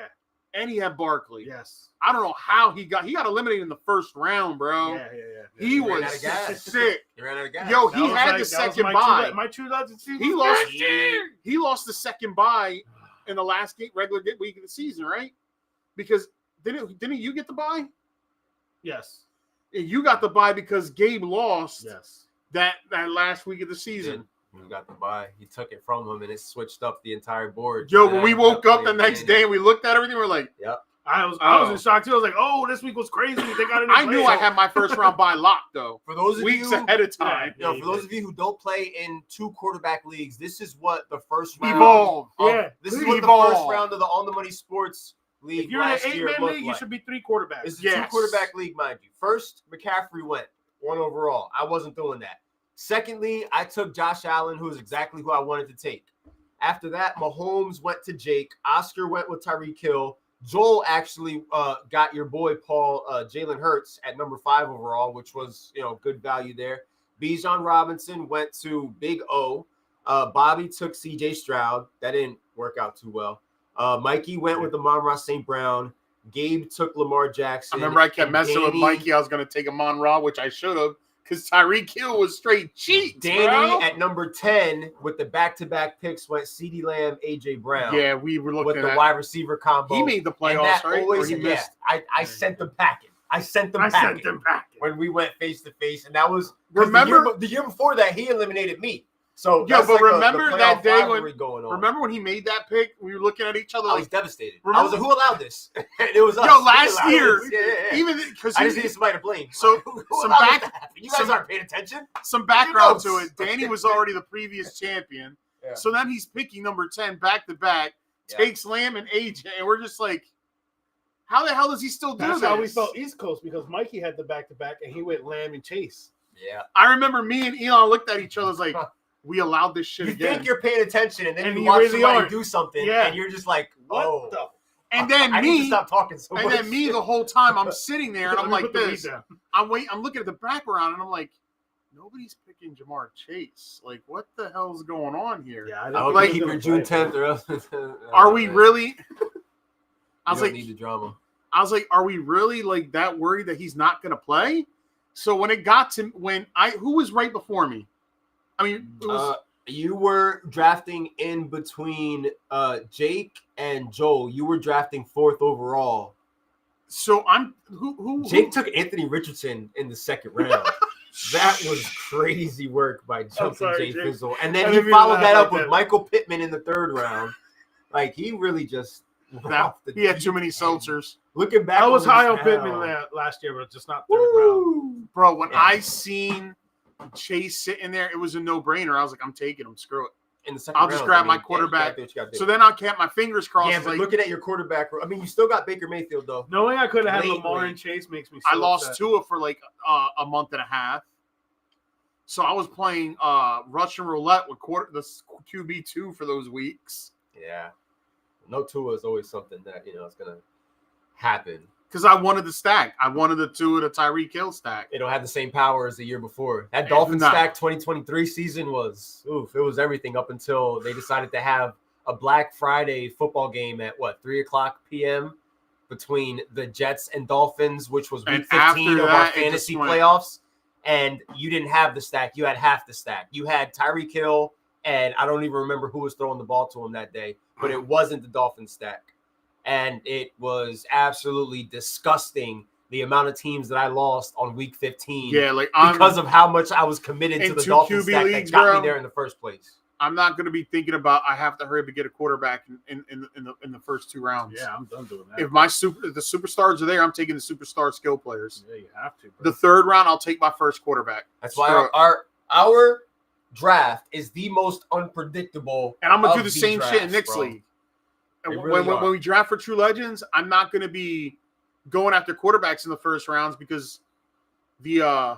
And he had Barkley. Yes. I don't know how he got eliminated in the first round, bro. Yeah. He He ran was out of gas. sick. He ran out of gas. Yo, That he was had like- the that was second my bye. My True Legends season. He lost. last year. He lost the second bye in the last regular week of the season, right? Because didn't you get the bye? Yes. You got the bye because Gabe lost Yes. that last week of the season. Who got the bye? He took it from him, and it switched up the entire board. Yo, And when we I woke up the played next Danny. day and we looked at everything, we're like, Yep. I was Oh. in shock too. I was like, "Oh, this week was crazy. They got it." I knew I had my first round bye locked though, For those of weeks you, ahead of time. for those of you who don't play in 2 quarterback leagues, this is what the first round. Evolve. Yeah. This is what the Evolve. first round of the On the Money Sports League If you're in an last year 8-man looked league, like. you should be 3 quarterbacks. This is a Yes. 2-quarterback league, mind you. First, McCaffrey went 1 overall. I wasn't doing that. Secondly, I took Josh Allen, who is exactly who I wanted to take. After that, Mahomes went to Jake. Oscar went with Tyreek Hill. Joel actually got your boy Paul Jalen Hurts at number 5 overall, which was good value there. Bijan Robinson went to Big O. Bobby took CJ Stroud. That didn't work out too well. Mikey went with Amon-Ra St. Brown. Gabe took Lamar Jackson. I remember I kept and messing with Danny- Mikey. I was going to take a Mon-Ra, which I should have, because Tyreek Hill was straight cheats, Danny bro. at number 10 with the back-to-back picks went CeeDee Lamb, AJ Brown. Yeah, we were with looking the at wide receiver combo. He made the And playoffs, that right? always, Or he yeah, missed. I sent them packing. I sent them back when we went face to face, and that was 'cause Remember- the year before that he eliminated me. So Yo, that's but like remember the that playoff day rivalry going on. Remember when he made that pick? We were looking at each other I was like, devastated. I Remember- was like, "Who allowed this?" And it was us. yo, We last allowed year, this. Yeah. even because I just needed somebody to blame. So, Like, who some allowed back- this to happen? You guys some- aren't paying attention. some background to knows? it. Danny was already the previous champion. Yeah. So then he's picking number 10 back to back, Yeah. takes Lamb and AJ, and we're just like, how the hell does he still do That's this? how we felt East Coast because Mikey had the back-to-back and he went Lamb and Chase. Yeah. I remember me and Elon looked at each other like, we allowed this shit You again. think you're paying attention, and then And you you watch really somebody aren't. do something, Yeah. and you're just like, What "Oh." the? and then I need to me, stop talking so and much. then me the whole time I'm sitting there and I'm Let me like put the this. beat down. I'm looking at the background and I'm like, nobody's picking Jamar Chase. Like, what the hell's going on here? Yeah, I I didn't hope Like- you keep your June 10th, or else. Are we really? I I was don't like, need the drama. are we really like that worried that he's not going to play? So when it got to who was right before me? I mean, it was, You were drafting in between Jake and Joel. You were drafting 4th overall. so I'm who Jake took Anthony Richardson in the 2nd round. That was crazy work by jumping sorry, Jay Jake. Fizzle. And I then didn't he mean to followed laugh that like up with that. Michael Pittman in the 3rd round. Like, he really just went off the he had too deep many end. seltzers, Looking back, I was on high this on Pittman now- last year, but just not 3rd round. Woo! bro. When Yeah. I seen Chase sitting there, it was a no brainer. I was like, I'm taking him. Screw it. In the 2nd I'll round, just grab I my mean, yeah, quarterback. you gotta do what you gotta do. So then I kept my fingers crossed. Yeah, It's but like, looking at your quarterback, I mean, you still got Baker Mayfield though. Knowing I could have had Late, Lamar late. and Chase makes me. I So lost upset. Tua for like a month and a half. So I was playing Russian roulette with the QB2 for those weeks Yeah, no Tua is always something that is gonna happen. because I wanted the stack. I wanted the Tua to Tyreek Hill stack. It don't have the same power as the year before. That It's Dolphins not. stack 2023 season was It was everything up until they decided to have a Black Friday football game at 3:00 p.m. between the Jets and Dolphins, which was And week 15 after of our that, it fantasy just went- playoffs. And you didn't have the stack. You had half the stack. You had Tyreek Hill and I don't even remember who was throwing the ball to him that day, but it wasn't the Dolphins stack. And it was absolutely disgusting the amount of teams that I lost on week 15 because of how much I was committed to the Dolphins stack that got me there in the first place. I'm not going to be thinking about I have to hurry up and get a quarterback in the first 2 rounds. Yeah, I'm done doing that. If the superstars are there, I'm taking the superstar skill players. Yeah, you have to. Bro. The 3rd round, I'll take my first quarterback. That's why our draft is the most unpredictable. And I'm going to do the same shit in next league. And really when we draft for True Legends, I'm not going to be going after quarterbacks in the first rounds because the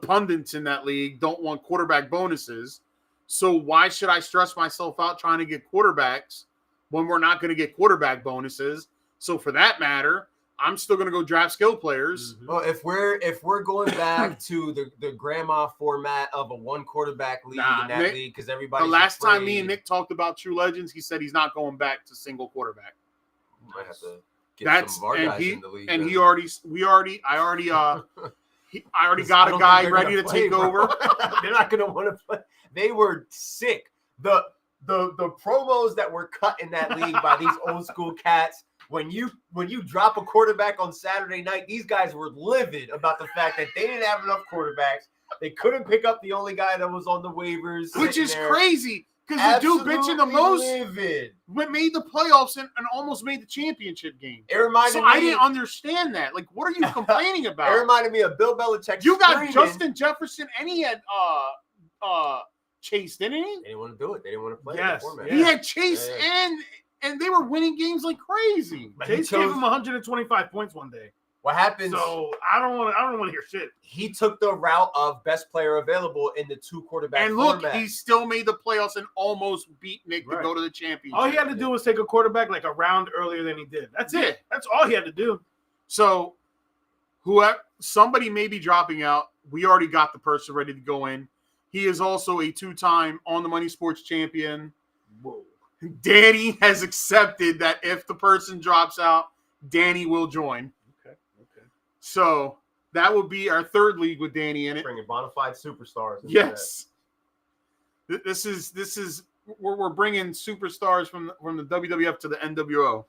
pundits in that league don't want quarterback bonuses. So why should I stress myself out trying to get quarterbacks when we're not going to get quarterback bonuses? So for that matter, I'm still going to go draft skill players. Well, if we're going back to the grandma format of a 1 quarterback league in that league, because everybody. The last time me and Nick talked about True Legends, he said he's not going back to single quarterback. Might have to get some of our guys in the league. And I already got a guy ready to take over. They're not going to want to play. They were sick. The promos that were cut in that league by these old school cats. When you drop a quarterback on Saturday night, these guys were livid about the fact that they didn't have enough quarterbacks. They couldn't pick up the only guy that was on the waivers, which is crazy because the dude bitching the most made the playoffs and almost made the championship game. It reminded me. I didn't understand that. Like, what are you complaining about? It reminded me of Bill Belichick. You got Justin Jefferson, and he had Chase, didn't he? They didn't want to do it. They didn't want to play the format. He had Chase and they were winning games like crazy. Chase gave him 125 points one day. What happens? So I don't want to hear shit. He took the route of best player available in the 2 quarterback and look, format. He still made the playoffs and almost beat Nick to go to the championship. All he had to do was take a quarterback like a round earlier than he did. That's it. That's all he had to do. So, somebody may be dropping out. We already got the person ready to go in. He is also a 2-time On the Money Sports champion. Whoa. Danny has accepted that if the person drops out, Danny will join. Okay. So that will be our 3rd league with Danny in it. Bringing bona fide superstars. Yes. This is we're bringing superstars from the WWF to the NWO.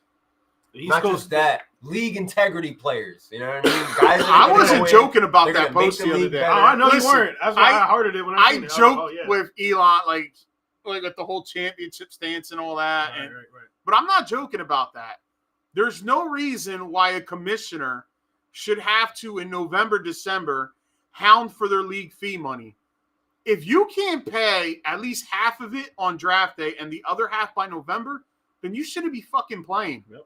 Not just that, league integrity players. You know what I mean? Guys, I wasn't joking about that post the other day. Oh, I know you weren't. That's why I hearted it when I seen it. Joked with Elon, like at the whole championship stance and all that. Right. But I'm not joking about that. There's no reason why a commissioner should have to, in November, December, hound for their league fee money. If you can't pay at least half of it on draft day and the other half by November, then you shouldn't be fucking playing. Yep.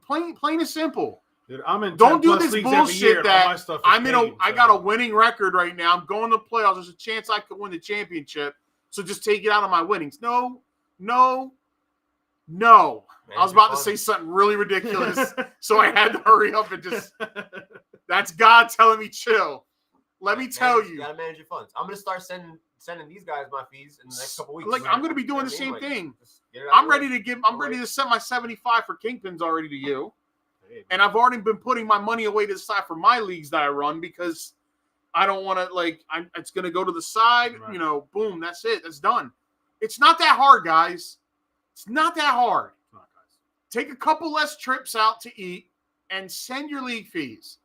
Plain and simple. Dude, I'm in. Don't do this bullshit that I got a winning record right now. I'm going to playoffs. There's a chance I could win the championship. So just take it out of my winnings. No. Man, I was about to say something really ridiculous, so I had to hurry up and just. That's God telling me chill. Let me tell you. You gotta manage your funds. I'm gonna start sending these guys my fees in the next couple weeks. Like I'm gonna be doing the same thing. I'm ready to send my 75 for Kingpins already to you. And I've already been putting my money away to the side for my leagues that I run because I don't want to it's going to go to the side, right. Boom, that's it. That's done. It's not that hard, guys. It's not that hard. Take a couple less trips out to eat and send your league fees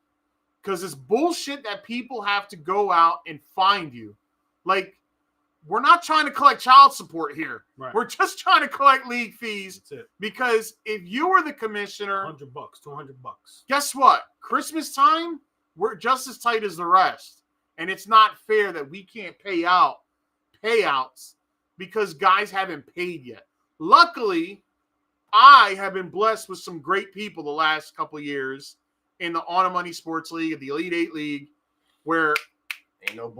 because it's bullshit that people have to go out and find you. Like, we're not trying to collect child support here. Right. We're just trying to collect league fees because if you were the commissioner, $100, $200. Guess what? Christmas time, we're just as tight as the rest. And it's not fair that we can't pay out payouts because guys haven't paid yet. Luckily, I have been blessed with some great people the last couple of years in the On the Money Sports League, the Elite 8 League, where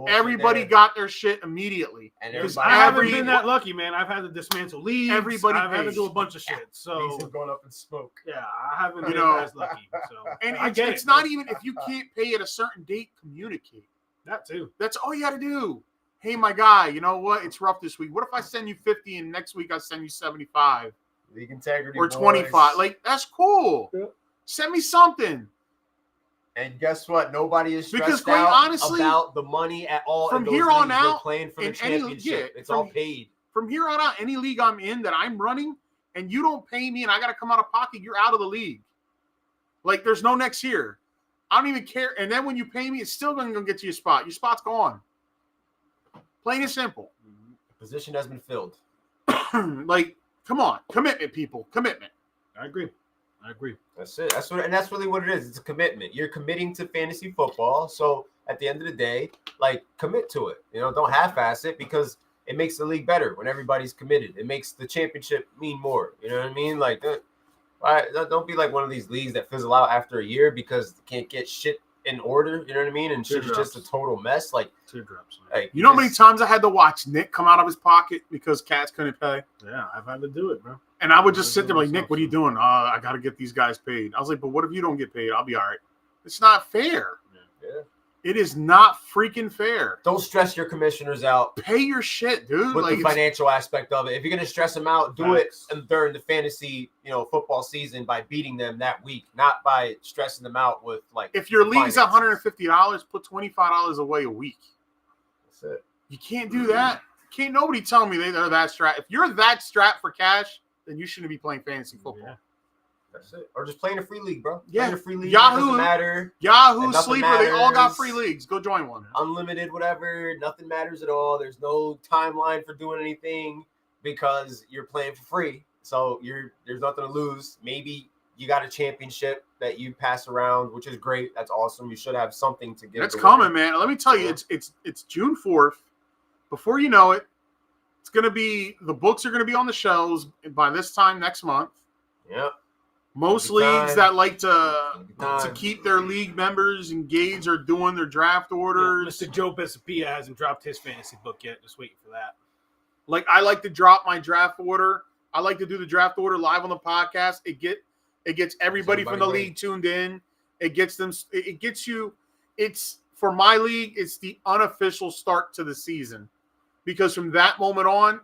everybody got their shit immediately. And I haven't been that lucky, man. I've had to dismantle leagues. I've had to do a bunch of shit. So these going up in smoke. Yeah, I haven't been as lucky. So and it's not even if you can't pay at a certain date, communicate. That too. That's all you got to do. Hey, my guy, you know what? It's rough this week. What if I send you 50 and next week I send you 75? League integrity or 25. Like, that's cool. Yeah. Send me something. And guess what? Nobody is stressed honestly, about the money at all. From here on out, we're playing for the championship. It's all paid. From here on out, any league I'm in that I'm running and you don't pay me and I got to come out of pocket, you're out of the league. Like, there's no next year. I don't even care. And then when you pay me, it's still going to get to your spot. Your spot's gone. Plain and simple. The position has been filled. Like, come on. Commitment, people. Commitment. I agree. That's it. That's really what it is. It's a commitment. You're committing to fantasy football. So at the end of the day, like, commit to it. Don't half-ass it, because it makes the league better when everybody's committed. It makes the championship mean more. You know what I mean? Like, don't be like one of these leagues that fizzle out after a year because they can't get shit in order. You know what I mean? And shit is just a total mess. Like, teardrops. Like, you know how many times I had to watch Nick come out of his pocket because Cats couldn't pay? Yeah, I've had to do it, bro. And I would just sit there like, Nick, what are you doing? I got to get these guys paid. I was like, but what if you don't get paid? I'll be all right. It's not fair. Yeah. It is not freaking fair. Don't stress your commissioners out Pay your shit, dude. with Like, the financial aspect of it. If you're gonna stress them out, do Facts. it during the fantasy, football season by beating them that week, not by stressing them out with like. if your league's finances. $150, put $25 away a week. That's it. You can't do that. Can't nobody tell me they're that strapped. If you're that strapped for cash, then you shouldn't be playing fantasy football. Yeah. That's it. Or just play in a free league, bro. Yeah. Play in a free league. Yahoo. It doesn't matter. Yahoo, And nothing Sleeper, they all got matters. free leagues. Go join one. Unlimited, whatever. Nothing matters at all. There's no timeline for doing anything because you're playing for free. So there's nothing to lose. Maybe you got a championship that you pass around, which is great. That's awesome. You should have something to give. That's away. coming, man. Let me tell you, it's June 4th. Before you know it, it's gonna be the books are gonna be on the shelves by this time next month. Yeah. Most Every leagues time. that like to Time. keep their league members engaged are doing their draft orders. Mr. Joe Besapia hasn't dropped his fantasy book yet. Just waiting for that. Like, I like to drop my draft order. I like to do the draft order live on the podcast. It gets everybody from the Everybody league tuned in. It gets them. It gets you. It's for my league. It's the unofficial start to the season, because from that moment on,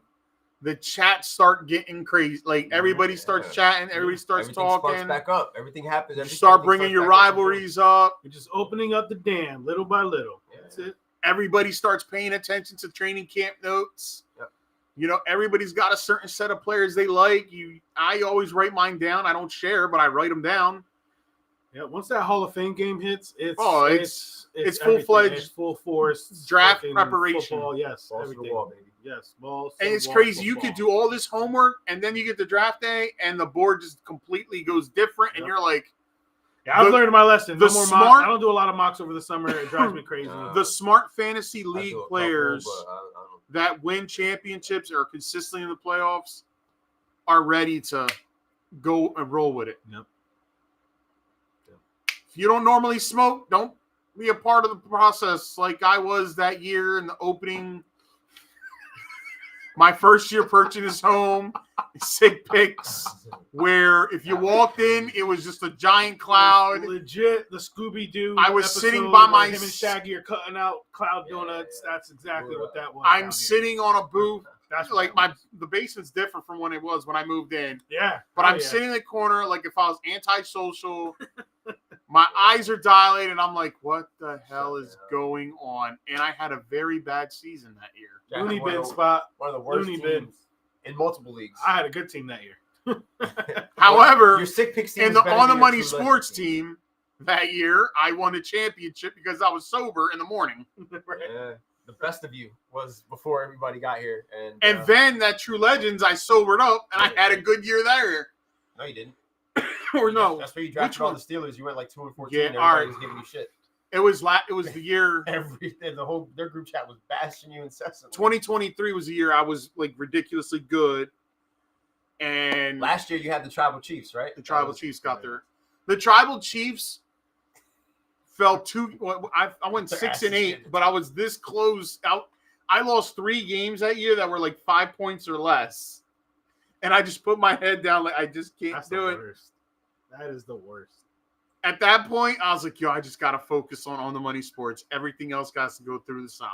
the chats start getting crazy. Like, everybody starts chatting. Everybody starts Everything sparks talking. back up. Everything happens. You Everything start bringing starts your back up. rivalries up. We're just opening up the dam little by little. Yeah. That's it. Everybody starts paying attention to training camp notes. Yep. Everybody's got a certain set of players they like. I always write mine down. I don't share, but I write them down. Yeah. Once that Hall of Fame game hits, it's it's everything. full-fledged It's full force draft fucking preparation. Football, yes, Balls to the everything. wall, baby. Yes, balls. to And the it's wall, crazy. You football. could do all this homework, and then you get the draft day, and the board just completely goes different, and Yep. you're like, Yeah, I've the- learned my lesson. the No more smart- mocks. I don't do a lot of mocks over the summer. It drives me crazy. No. the smart fantasy I do league a couple, players but I don't. that win championships or are consistently in the playoffs are ready to go and roll with it. Yep. If you don't normally smoke, don't be a part of the process like I was that year in the opening. My first year purchasing this home, sick picks, where if you walked in, it was just a giant cloud. Legit, the Scooby Doo. I was sitting by my him and Shaggy are cutting out cloud donuts. That's exactly what that was. I'm down sitting on a booth. That's what Like, that was. the basement's different from when it was when I moved in. Yeah, But I'm sitting in the corner like if I was antisocial. My eyes are dilated, and I'm like, what the hell is going on? And I had a very bad season that year. Jack, Looney one of bin the- spot. One of the worst Looney teams bin. in multiple leagues. I had a good team that year. However, your sick picks team in is the better On the than your Money True Sports Legends team that year, I won a championship because I was sober in the morning. Yeah, the best of you was before everybody got here, and And then that True Legends, I sobered up, and I had a good year there. no, you didn't. Or no, That's where you drafted Which all one? the Steelers. You went like 2-14. Yeah, Everybody all right. was giving you shit. it was the year Their group chat was bashing you incessantly. 2023 was the year I was like ridiculously good. And Last year you had the Tribal Chiefs, right? the Tribal Chiefs got there. The Tribal Chiefs fell I went Their 6 and asses 8, handed but to I was this close out. I lost 3 games that year that were like 5 points or less. And I just put my head down like I just can't That's do the it. worst. That is the worst. At that point, I was like, yo, I just got to focus on the money sports. Everything else got to go through the side.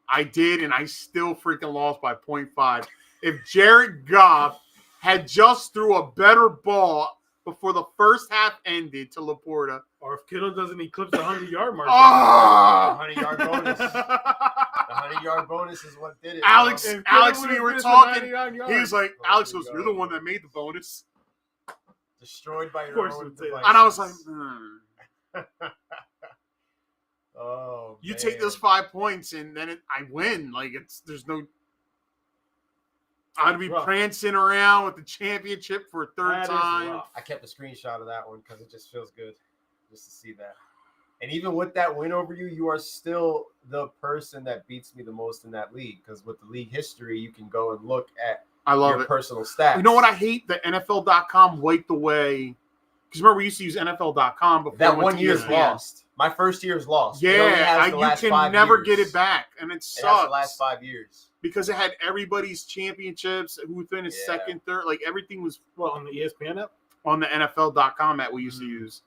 I did, and I still freaking lost by 0.5. If Jared Goff had just threw a better ball before the first half ended to Laporta. Or if Kittle doesn't eclipse the 100-yard mark. Oh! 100-yard bonus. The 100-yard bonus is what did it. Alex, bro. Alex, we were talking. He was like, Oh Alex my goes, God. "You're the one that made the bonus," Destroyed by your course own it did. devices. and I was like, Oh, "You man. take those 5 points, and then I win. Like there's no." I'd be Rough. prancing around with the championship for a third That is time. rough. I kept a screenshot of that one because it just feels good just to see that. And even with that win over you, you are still the person that beats me the most in that league. Because with the league history, you can go and look at I love your it. personal stats. You know what I hate? The NFL.com wiped away. Because remember, we used to use NFL.com before That we went 1 to year's ESPN. lost. My first year's lost. It only Yeah, has the you last can 5 never years. get it back, and it It sucks. has the last 5 years. Because it had everybody's championships, who finished Yeah. second, third, like everything was Well, on the ESPN app. on the NFL.com app we used to use.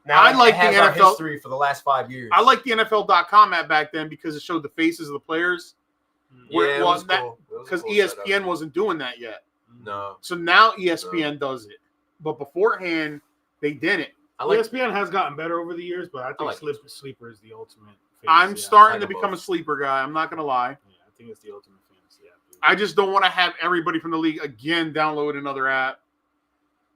Now I like it has the our NFL history for the last 5 years. I like the NFL.com app back then because it showed the faces of the players. Yeah, where- it well, was that- cool. It was a Because cool ESPN setup. wasn't doing that yet. No. So now ESPN does it. But beforehand, they didn't. I like ESPN has gotten better over the years, but I think like Sleeper is the ultimate. I'm fantasy app. starting I to like become both. a sleeper guy. I'm not going to lie. Yeah, I think it's the ultimate fantasy app. Dude. I just don't want to have everybody from the league again download another app.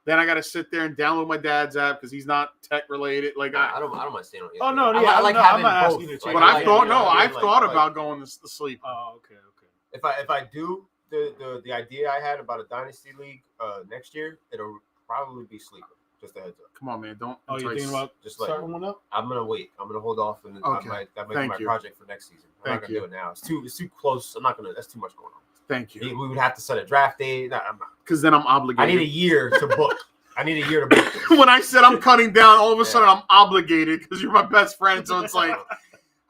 Then I got to sit there and download my dad's app because he's not tech related. Like I don't mind staying on ESPN. Oh, no, I yeah, like I'm having not both. asking you to change but it. I've thought I've thought about going to sleep. Oh, okay. If I do the idea I had about a dynasty league next year, it'll probably be sleeper. Just a heads up. Come on, man. Don't. Oh, you're thinking about Just like starting one up? I'm gonna wait. I'm gonna hold off and Okay. that might be Thank my you. project for next season. I'm not Thank gonna do it now. It's too close. I'm not gonna. That's too much going on. Thank We you. would have to set a draft date. No, I'm not. Because then I'm I obligated. need a year to book. I need a year to book. This. When I said I'm cutting down, all of a Yeah. sudden I'm obligated because you're my best friend. So it's like,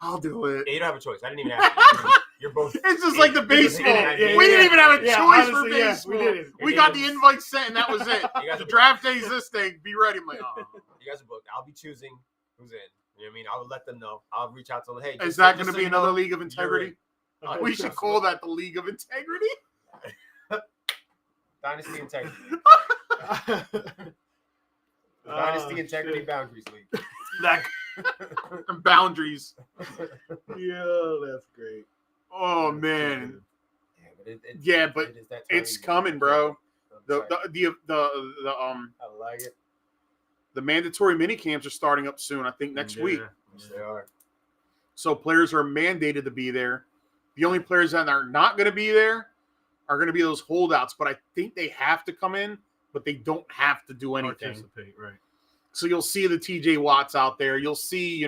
I'll do it. Yeah, you don't have a choice. I didn't even ask you. You're both. It's just like the baseball. Yeah, We didn't even have a yeah, choice honestly, for yeah, baseball. we didn't. We got the invite sent, and that was it. You guys The are draft day is this thing. Be ready. I'm like, oh. You guys are booked. I'll be choosing who's in. You know what I mean? I would let them know. I'll reach out to them. Hey, Is just- that just going to so be you another know, league of you're integrity? in. We should call that the League of Integrity. Dynasty Integrity. Oh, Dynasty Integrity shit. Boundaries League. That, And boundaries. yeah, that's great. Oh man, Yeah, but it is that time it's of year. coming, bro. I'm The excited. I like it. the mandatory mini camps are starting up soon. I think next week. Yes, they are. So players are mandated to be there. The only players that are not going to be there are going to be those holdouts. But I think they have to come in, but they don't have to do anything. Participate, right? So you'll see the TJ Watts out there. You'll see,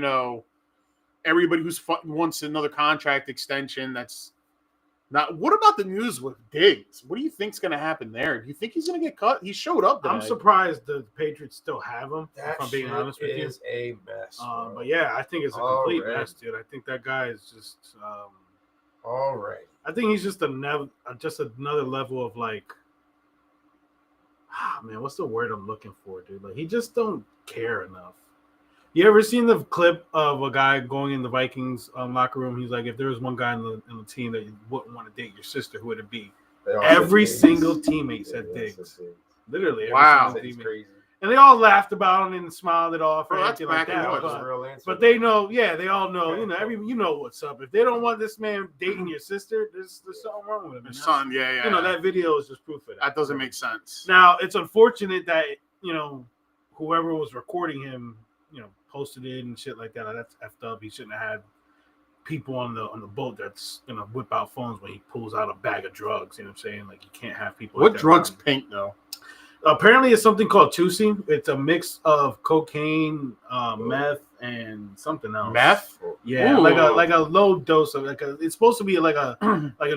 everybody who's wants another contract extension. That's not. What about the news with Diggs? What do you think's going to happen there? Do you think he's going to get cut? He showed up today. I'm surprised the Patriots still have him. That if I'm being shit honest with you. is a mess. bro. But yeah, I think it's a complete Already. mess, dude. I think that guy is just. All right. I think he's just another level of like. Man, what's the word I'm looking for, dude? Like he just don't care enough. You ever seen the clip of a guy going in the Vikings locker room? He's like, if there was one guy in the team that you wouldn't want to date your sister, who would it be? They all Every said Diggs. single teammate said Yeah, Diggs. said Diggs. Literally, every Wow. single It's teammate. crazy. And they all laughed about it and smiled it off Bro, and that's everything like back in that. what, That's But, a real answer. but they know, yeah, they all know. You know what's up. If they don't want this man dating your sister, there's something wrong with him. And that's- Son, yeah. You know, that video is just proof of that. That doesn't make sense. Now, it's unfortunate that, whoever was recording him, posted it and shit like that. That's effed up. He shouldn't have had people on the boat that's gonna whip out phones when he pulls out a bag of drugs. You know what I'm saying? Like you can't have people. What like that drugs around. pink though? Apparently, it's something called Tusi. It's a mix of cocaine, meth, and something else. Meth? Yeah, Ooh. like a low dose of it's supposed to be like a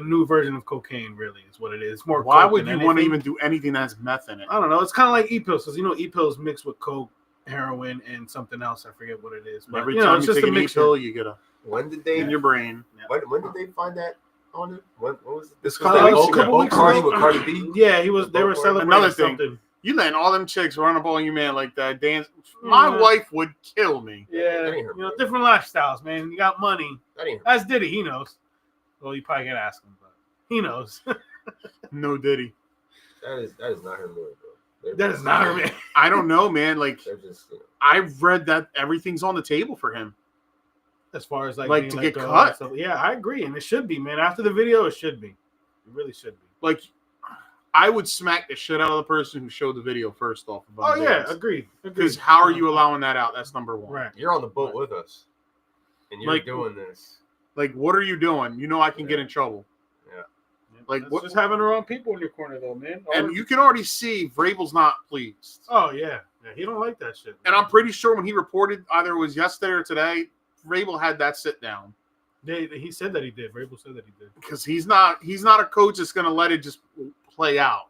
new version of cocaine. Really, is what it is. It's more. Why coke would than you want to anything. even do anything that has meth in it? I don't know. It's kind of like e-pills, because e-pills mixed with coke, heroin, and something else. I forget what it is. But Every you know, time it's you just take a an mixture. e-pill, you get a When did they? in your brain. When did they find that on it? What was it? This Couple was weeks that ago. Bo Cardi with Cardi B. Yeah, they were celebrating Another thing. something. You letting all them chicks run up on you, man, like that. Dance. My Yeah. wife would kill me. Yeah, That ain't her, bro. different lifestyles, man. You got money. That ain't her. That's Diddy. He knows. Well, you probably gotta ask him, but he knows. No Diddy. That is not her move, bro. That is not her, man. I don't know, man. Like They're just. I've read that everything's on the table for him. as far as like Like, being to let get go and cut? stuff. Yeah, I agree, and it should be, man. After the video, it should be. It really should be. Like, I would smack the shit out of the person who showed the video first off. Oh yeah, agreed. Because how are you allowing that out? That's number one. Right. You're on the boat with us, and you're Like- doing this. Like, what are you doing? You know I can get in trouble. Like, That's what? just having the wrong people in your corner, though, man. And you can already see Vrabel's not pleased. Oh yeah, he don't like that shit. And I'm pretty sure when he reported, either it was yesterday or today, Vrabel had that sit down. He said that he did. Vrabel said that he did. Because he's not a coach that's going to let it just play out.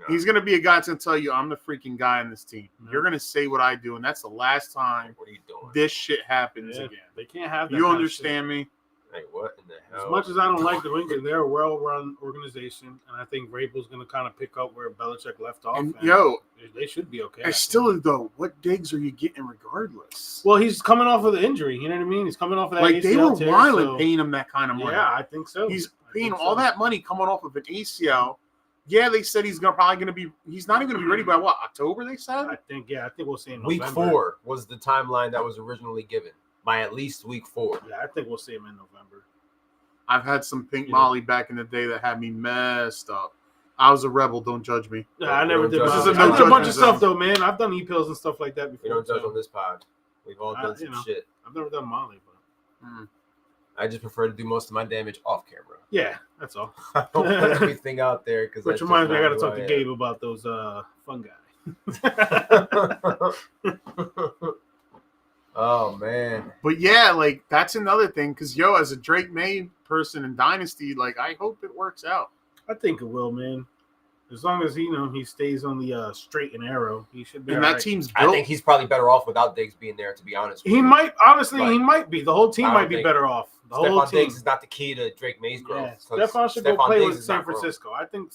No. He's going to be a guy that's going to tell you, I'm the freaking guy on this team. No. You're going to say what I do, and that's the last time What are you doing? this shit happens Yeah, again. they can't have that. You kind of understand me? Like, what in the hell? As much as I don't like the Rangers, they're a well-run organization, and I think Vrabel's going to kind of pick up where Belichick left off. And, and they should be okay. And still, though, what digs are you getting regardless? Well, he's coming off of the injury. You know what I mean? He's coming off of that. Like, they ACL were tear, wild so- paying him that kind of money. Yeah, I think so. He's I paying think all so. that money coming off of an ACL. Yeah, they said he's probably going to be. He's not even going to be ready by what, October? They said. I think we'll see him in Week November. 4 was the timeline that was originally given. By at least week 4. Yeah, I think we'll see him in November. I've had some pink Yeah. Molly back in the day that had me messed up. I was a rebel. Don't judge me. Yeah, I never did. This is a I've no done a bunch of judgment stuff though, man. I've done e-pills and stuff like that before. We don't judge so on this pod. We've all done some shit. I've never done Molly, but I just prefer to do most of my damage off camera. yeah, that's all. I don't put everything out there because. Which reminds me, I got to talk to Gabe about those fun guy. Oh man. But yeah, like that's another thing. Because as a Drake May person in Dynasty, like I hope it works out. I think it will, man. As long as he stays on the straight and narrow, he should be. And all that right. team's I built. think he's probably better off without Diggs being there. To be honest, with He you. might honestly. Like, he might be. The whole team I don't might be think- better off. The whole Stephon team. Diggs is not the key to Drake May's growth. Yeah, 'cause Stephon should go Stephon play Diggs with is San not growing. Francisco. I think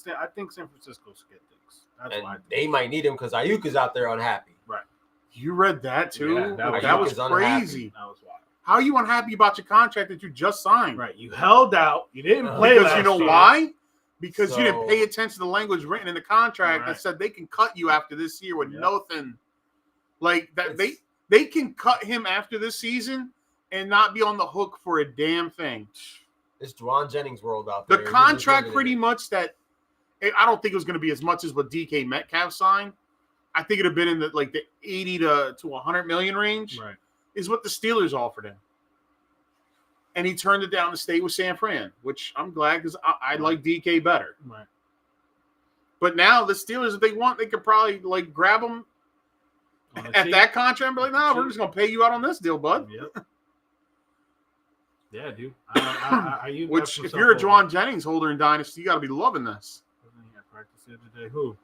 San Francisco should get Diggs. That's And why. I think. they might need him because Ayuk is out there unhappy. You read that too? Yeah, that that was was unhappy. crazy. That was wild. How are you unhappy about your contract that you just signed? Right, you held out. You didn't play Because last you know year. why? Because you didn't So- pay attention to the language written in the contract that Right. said they can cut you after this year with Yep. nothing. Like that, It's- they can cut him after this season and not be on the hook for a damn thing. It's Juwan Jennings world out The there. You're just contract limited. pretty much that I don't think it was going to be as much as what DK Metcalf signed. I think it'd have been in the 80 to 100 million range. Right. Is what the Steelers offered him. And he turned it down to stay with San Fran, which I'm glad because I like DK better. Right. But now the Steelers, if they want, they could probably grab him On the at cheap. that contract and be like, no, we're Cheap. just going to pay you out on this deal, bud. Yep. Yeah, dude. You Which, if you're a Juwan Jennings holder in Dynasty, you got to be loving this. Wasn't he at practice the other day? Who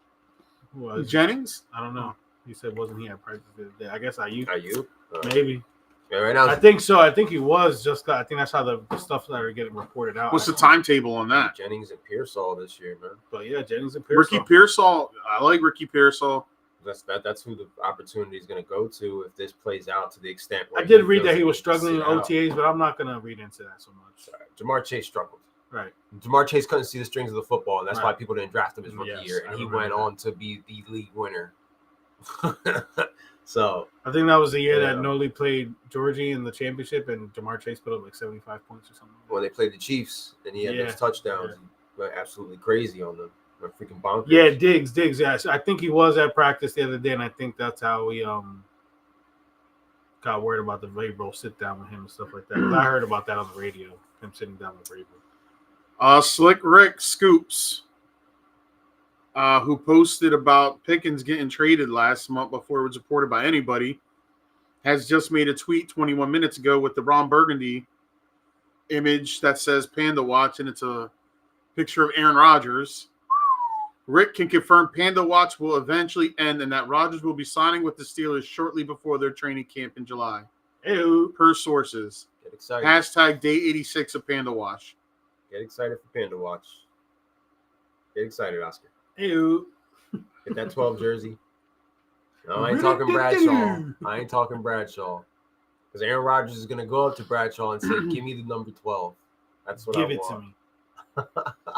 was? Jennings? I don't know. He said wasn't he at practice the other day? I guess Ayuk. Ayuk. Maybe. Yeah, right now. I think so. I think he was just. I think that's how the stuff that are getting reported out. What's the timetable on that? Jennings and Pearsall this year, man. But yeah, Jennings and Ricky Pearsall. I like Ricky Pearsall. That's who the opportunity is going to go to if this plays out to the extent. I Where did read feels that he he was needs to struggling in sit out. OTAs, but I'm not gonna read into that so much. Sorry. Jamar Chase struggled. Right. Jamar Chase couldn't see the strings of the football, and that's why Right. people didn't draft him his rookie Yes, year, I and he remember went that. on to be the league winner. So I think that was the year that Yeah. Noli played Georgie in the championship, and Jamar Chase put up 75 points or something. when they played the Chiefs, and he had Yeah. those touchdowns, he went absolutely crazy on them. Went freaking bonkers. Yeah, Diggs. Yeah, I think he was at practice the other day, and I think that's how we got worried about the Vrabel sit down with him and stuff like that. 'Cause I heard about that on the radio, him sitting down with Vrabel. Slick Rick Scoops, who posted about Pickens getting traded last month before it was reported by anybody, has just made a tweet 21 minutes ago with the Ron Burgundy image that says Panda Watch, and it's a picture of Aaron Rodgers. Rick can confirm Panda Watch will eventually end and that Rodgers will be signing with the Steelers shortly before their training camp in July. Ew. Per sources. Get excited. Hashtag day 86 of Panda Watch. Get excited for Panda Watch. Get excited, Oscar. Ew. Get that 12 jersey. No, I ain't talking Bradshaw. I ain't talking Bradshaw. Because Aaron Rodgers is going to go up to Bradshaw and say, give me the number 12. That's what Give I it want. to me.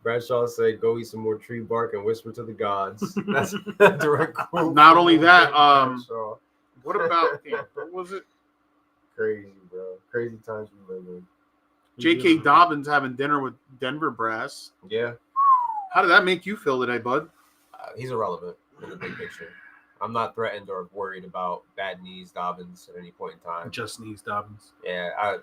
Bradshaw said, go eat some more tree bark and whisper to the gods. That's a direct quote. Not only that, Bradshaw. What about what was it? Crazy, bro. Crazy times we live in. J.K. Dobbins having dinner with Denver brass. Yeah. How did that make you feel today, bud? He's irrelevant in the big picture. I'm not threatened or worried about bad knees Dobbins at any point in time. Just knees Dobbins. Yeah.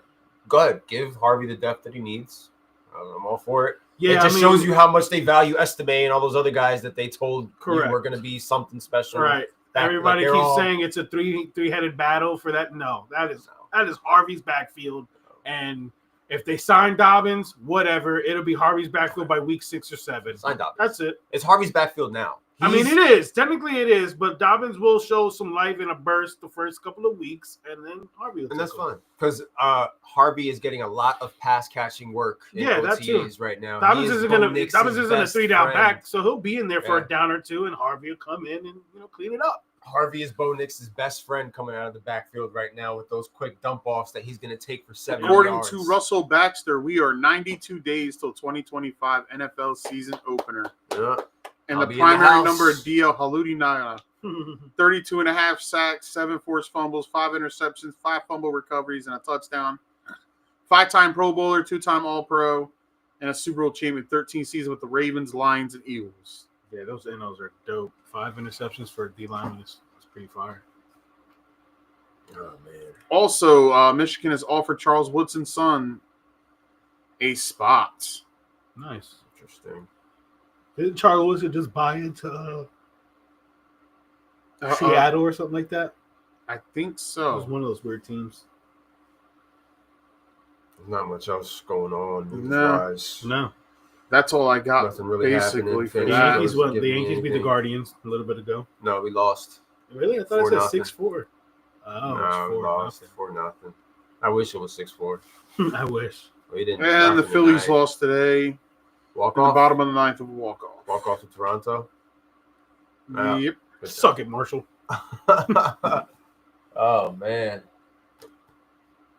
Go ahead. Give Harvey the depth that he needs. I'm all for it. Yeah, it just shows you how much they value Estime and all those other guys that they told you were going to be something special. Right. Everybody keeps saying it's a three-headed battle for that. No, that is Harvey's backfield. And if they sign Dobbins, whatever, it'll be Harvey's backfield by week 6 or 7. Sign Dobbins. That's it. It's Harvey's backfield now. I mean, it is. Technically, it is. But Dobbins will show some life in a burst the first couple of weeks, and then Harvey will. And that's fine. Because Harvey is getting a lot of pass-catching work in OTAs right now. Dobbins isn't a 3-down back, so he'll be in there for a down or two, and Harvey will come in and clean it up. Harvey is Bo Nix's best friend coming out of the backfield right now with those quick dump-offs that he's going to take for 7 yards. According to Russell Baxter, we are 92 days till 2025 NFL season opener. Yeah. And the primary number of DL Haludi Nana, 32 and a half sacks, 7 forced fumbles, 5 interceptions, 5 fumble recoveries, and a touchdown. 5-time Pro Bowler, 2-time All-Pro, and a Super Bowl champion, 13 seasons with the Ravens, Lions, and Eagles. Yeah, those NOs are dope. 5 interceptions for a D lineman is pretty fire. Oh, man. Also, Michigan has offered Charles Woodson's son a spot. Nice. Interesting. Didn't Charles Woodson just buy into Seattle or something like that? I think so. It was one of those weird teams. There's not much else going on. No. That's all I got. Nothing really basically for the that. Yankees beat the Guardians a little bit ago. No, we lost. Really? I thought it said 6-4. Oh, no, we lost 4-0. I wish it was 6-4. I wish. We didn't. And the Phillies lost today. Walk in off. The bottom of the ninth of a walk-off. Walk off to Toronto. Yep. Suck it, Marshall. Oh, man.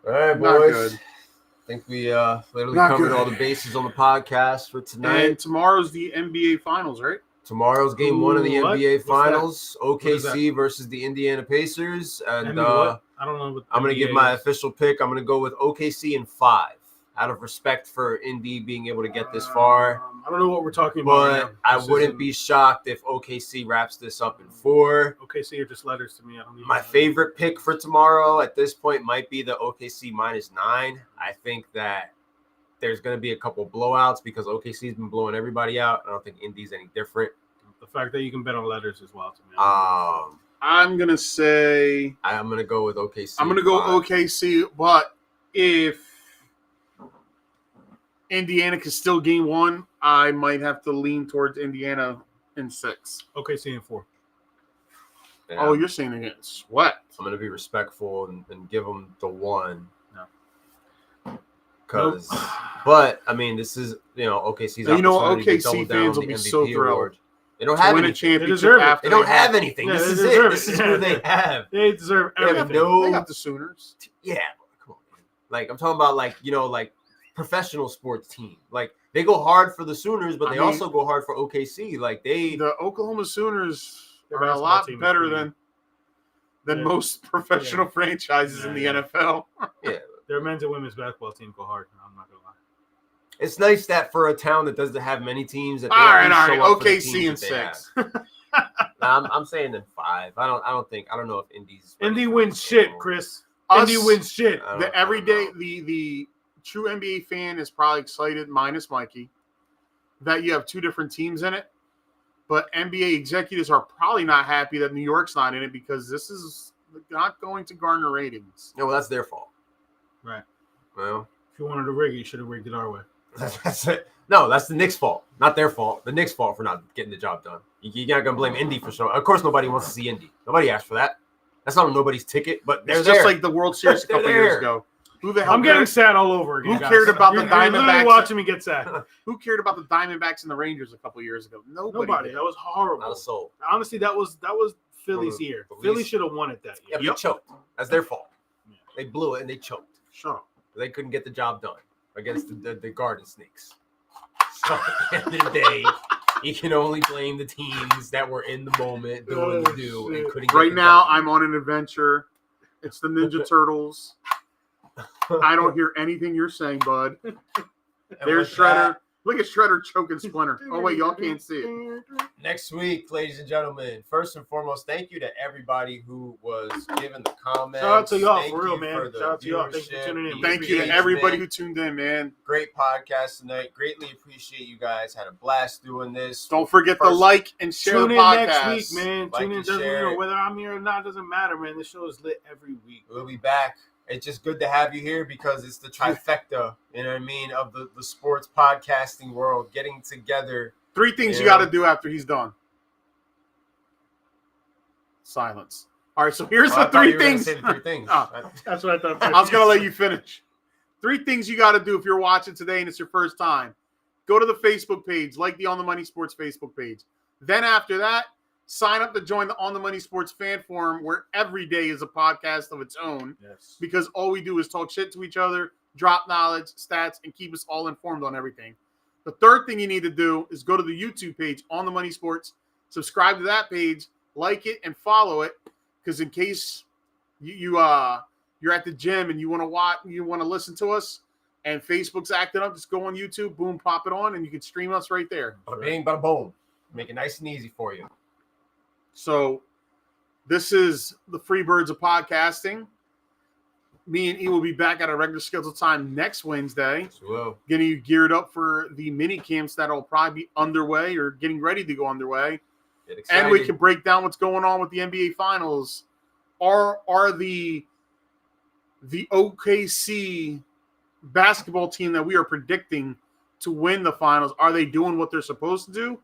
All right, boys. Not good. I think we literally covered all the bases on the podcast for tonight. And tomorrow's the NBA Finals, right? Tomorrow's game 1 of the NBA Finals. OKC versus the Indiana Pacers. And I don't know what I'm going to give my official pick. I'm going to go with OKC in 5. Out of respect for Indy being able to get this far. I don't know what we're talking about. But I wouldn't be shocked if OKC wraps this up in 4. OKC are just letters to me. I don't even My favorite pick for tomorrow at this point might be the OKC -9. I think that there's going to be a couple blowouts because OKC's been blowing everybody out. I don't think Indy's any different. The fact that you can bet on letters as well to me. I'm going to say... I'm going to go with OKC. I'm going to go OKC, but if Indiana can still gain 1, I might have to lean towards Indiana in 6. OKC in 4. Yeah. Oh, you're saying against Sweat. I'm going to be respectful and give them the 1. No. But, I mean, this is, OKC's OKC fans will be so thrilled. They don't have a championship after. They don't have anything. This is it. This is who they have. They deserve everything. They got the Sooners. Yeah. Come on, man. Like, I'm talking about, professional sports team. Like, they go hard for the Sooners, but they also go hard for OKC. Like, the Oklahoma Sooners are a lot better than most professional franchises in the NFL. Yeah. Their men's and women's basketball team go hard. I'm not gonna lie. It's nice that for a town that doesn't have many teams, that all right. OKC in 6. I'm saying in 5. I don't know if Indy wins shit, Chris. Indy wins shit. The true NBA fan is probably excited, minus Mikey, that you have 2 different teams in it. But NBA executives are probably not happy that New York's not in it because this is not going to garner ratings. No, well, that's their fault. Right. Well, if you wanted to rig it, you should have rigged it our way. That's it. No, that's the Knicks' fault, not their fault. The Knicks' fault for not getting the job done. You're not gonna blame Indy for showing. Of course, nobody wants to see Indy. Nobody asked for that. That's not nobody's ticket. But they're just like the World Series a couple years ago. Who the hell? I'm getting sad all over again. Who cared about the Diamondbacks? You're literally watching me get sad. Who cared about the Diamondbacks and the Rangers a couple years ago? Nobody. That was horrible. Not a soul. Honestly, that was Philly's year. Philly should have won it that year. Yeah, they choked. That's their fault. Yeah. They blew it and they choked. Shut up. They couldn't get the job done against the Garden Snakes. So at the end of the day, you can only blame the teams that were in the moment doing what they do and couldn't. Right now, I'm on an adventure. It's the Ninja Turtles. I don't hear anything you're saying, bud. And There's with Shredder. that, Look at Shredder choking Splinter. Oh, wait, y'all can't see it. next week, ladies and gentlemen, first and foremost, thank you to everybody who was giving the comments. Shout out to y'all, Thank for real, you man. for the Shout out to y'all. Thank you for viewership, tuning in. the Thank you to engagement. everybody who tuned in, man. Great podcast tonight. Greatly appreciate you guys. Had a blast doing this. Don't forget to First- like and share Tune the in podcast. next week, man. Like Tune in. and Doesn't, share it. whether I'm here or not doesn't matter, man. This show is lit every week. We'll be back. It's just good to have you here because it's the trifecta, you know what I mean, of the sports podcasting world getting together. 3 things you Yeah. got to do after he's done. Silence. All right, so here's Well, I the thought 3 you were gonna things. say the 3 things. Oh. That's what I thought. I was going to let you finish. 3 things you got to do if you're watching today and it's your first time. Go to the Facebook page, like the On the Money Sports Facebook page. Then after that, sign up to join the On the Money Sports fan forum where every day is a podcast of its own Yes. because all we do is talk shit to each other, drop knowledge, stats, and keep us all informed on everything. The third thing you need to do is go to the YouTube page, On the Money Sports, subscribe to that page, like it, and follow it because in case you're at the gym and you want to watch, you want to listen to us, and Facebook's acting up, just go on YouTube, boom, pop it on, and you can stream us right there. Bada bing, bada boom. Make it nice and easy for you. So this is the Freebirds of Podcasting. Me and E will be back at our regular scheduled time next Wednesday, Whoa. getting you geared up for the mini camps that will probably be underway or getting ready to go underway. Get excited. And we can break down what's going on with the NBA Finals. Are the OKC basketball team that we are predicting to win the finals, are they doing what they're supposed to do?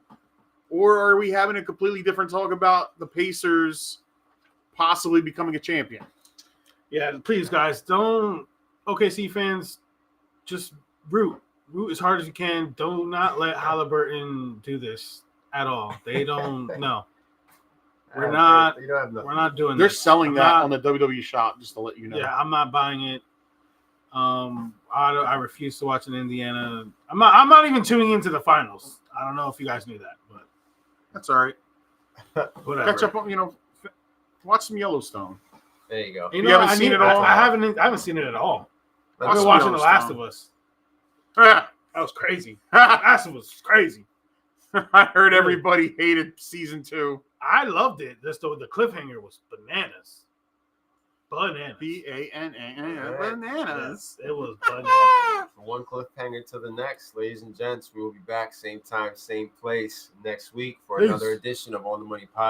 Or are we having a completely different talk about the Pacers possibly becoming a champion? Yeah, please, guys, don't. OKC fans, just root as hard as you can. Do not let Halliburton do this at all. They don't. No, we're not. You don't have nothing. we're not doing. They're this. selling I'm that not- on the WWE shop, just to let you know. Yeah, I'm not buying it. I refuse to watch an Indiana. I'm not even tuning into the finals. I don't know if you guys knew that, but That's all right. whatever. Catch up on, watch some Yellowstone. There you go. You You haven't I seen need- it all? I haven't seen it at all. I've Watch been some watching The Last of Yellowstone. Us. That was crazy. Last of Us was crazy. I heard everybody hated season 2. I loved it. Just the cliffhanger was bananas. Bananas. BANANA bananas. Yes, it was bananas. From one cliffhanger to the next, ladies and gents, we will be back same time, same place next week for Peace. another edition of On the Money Podcast.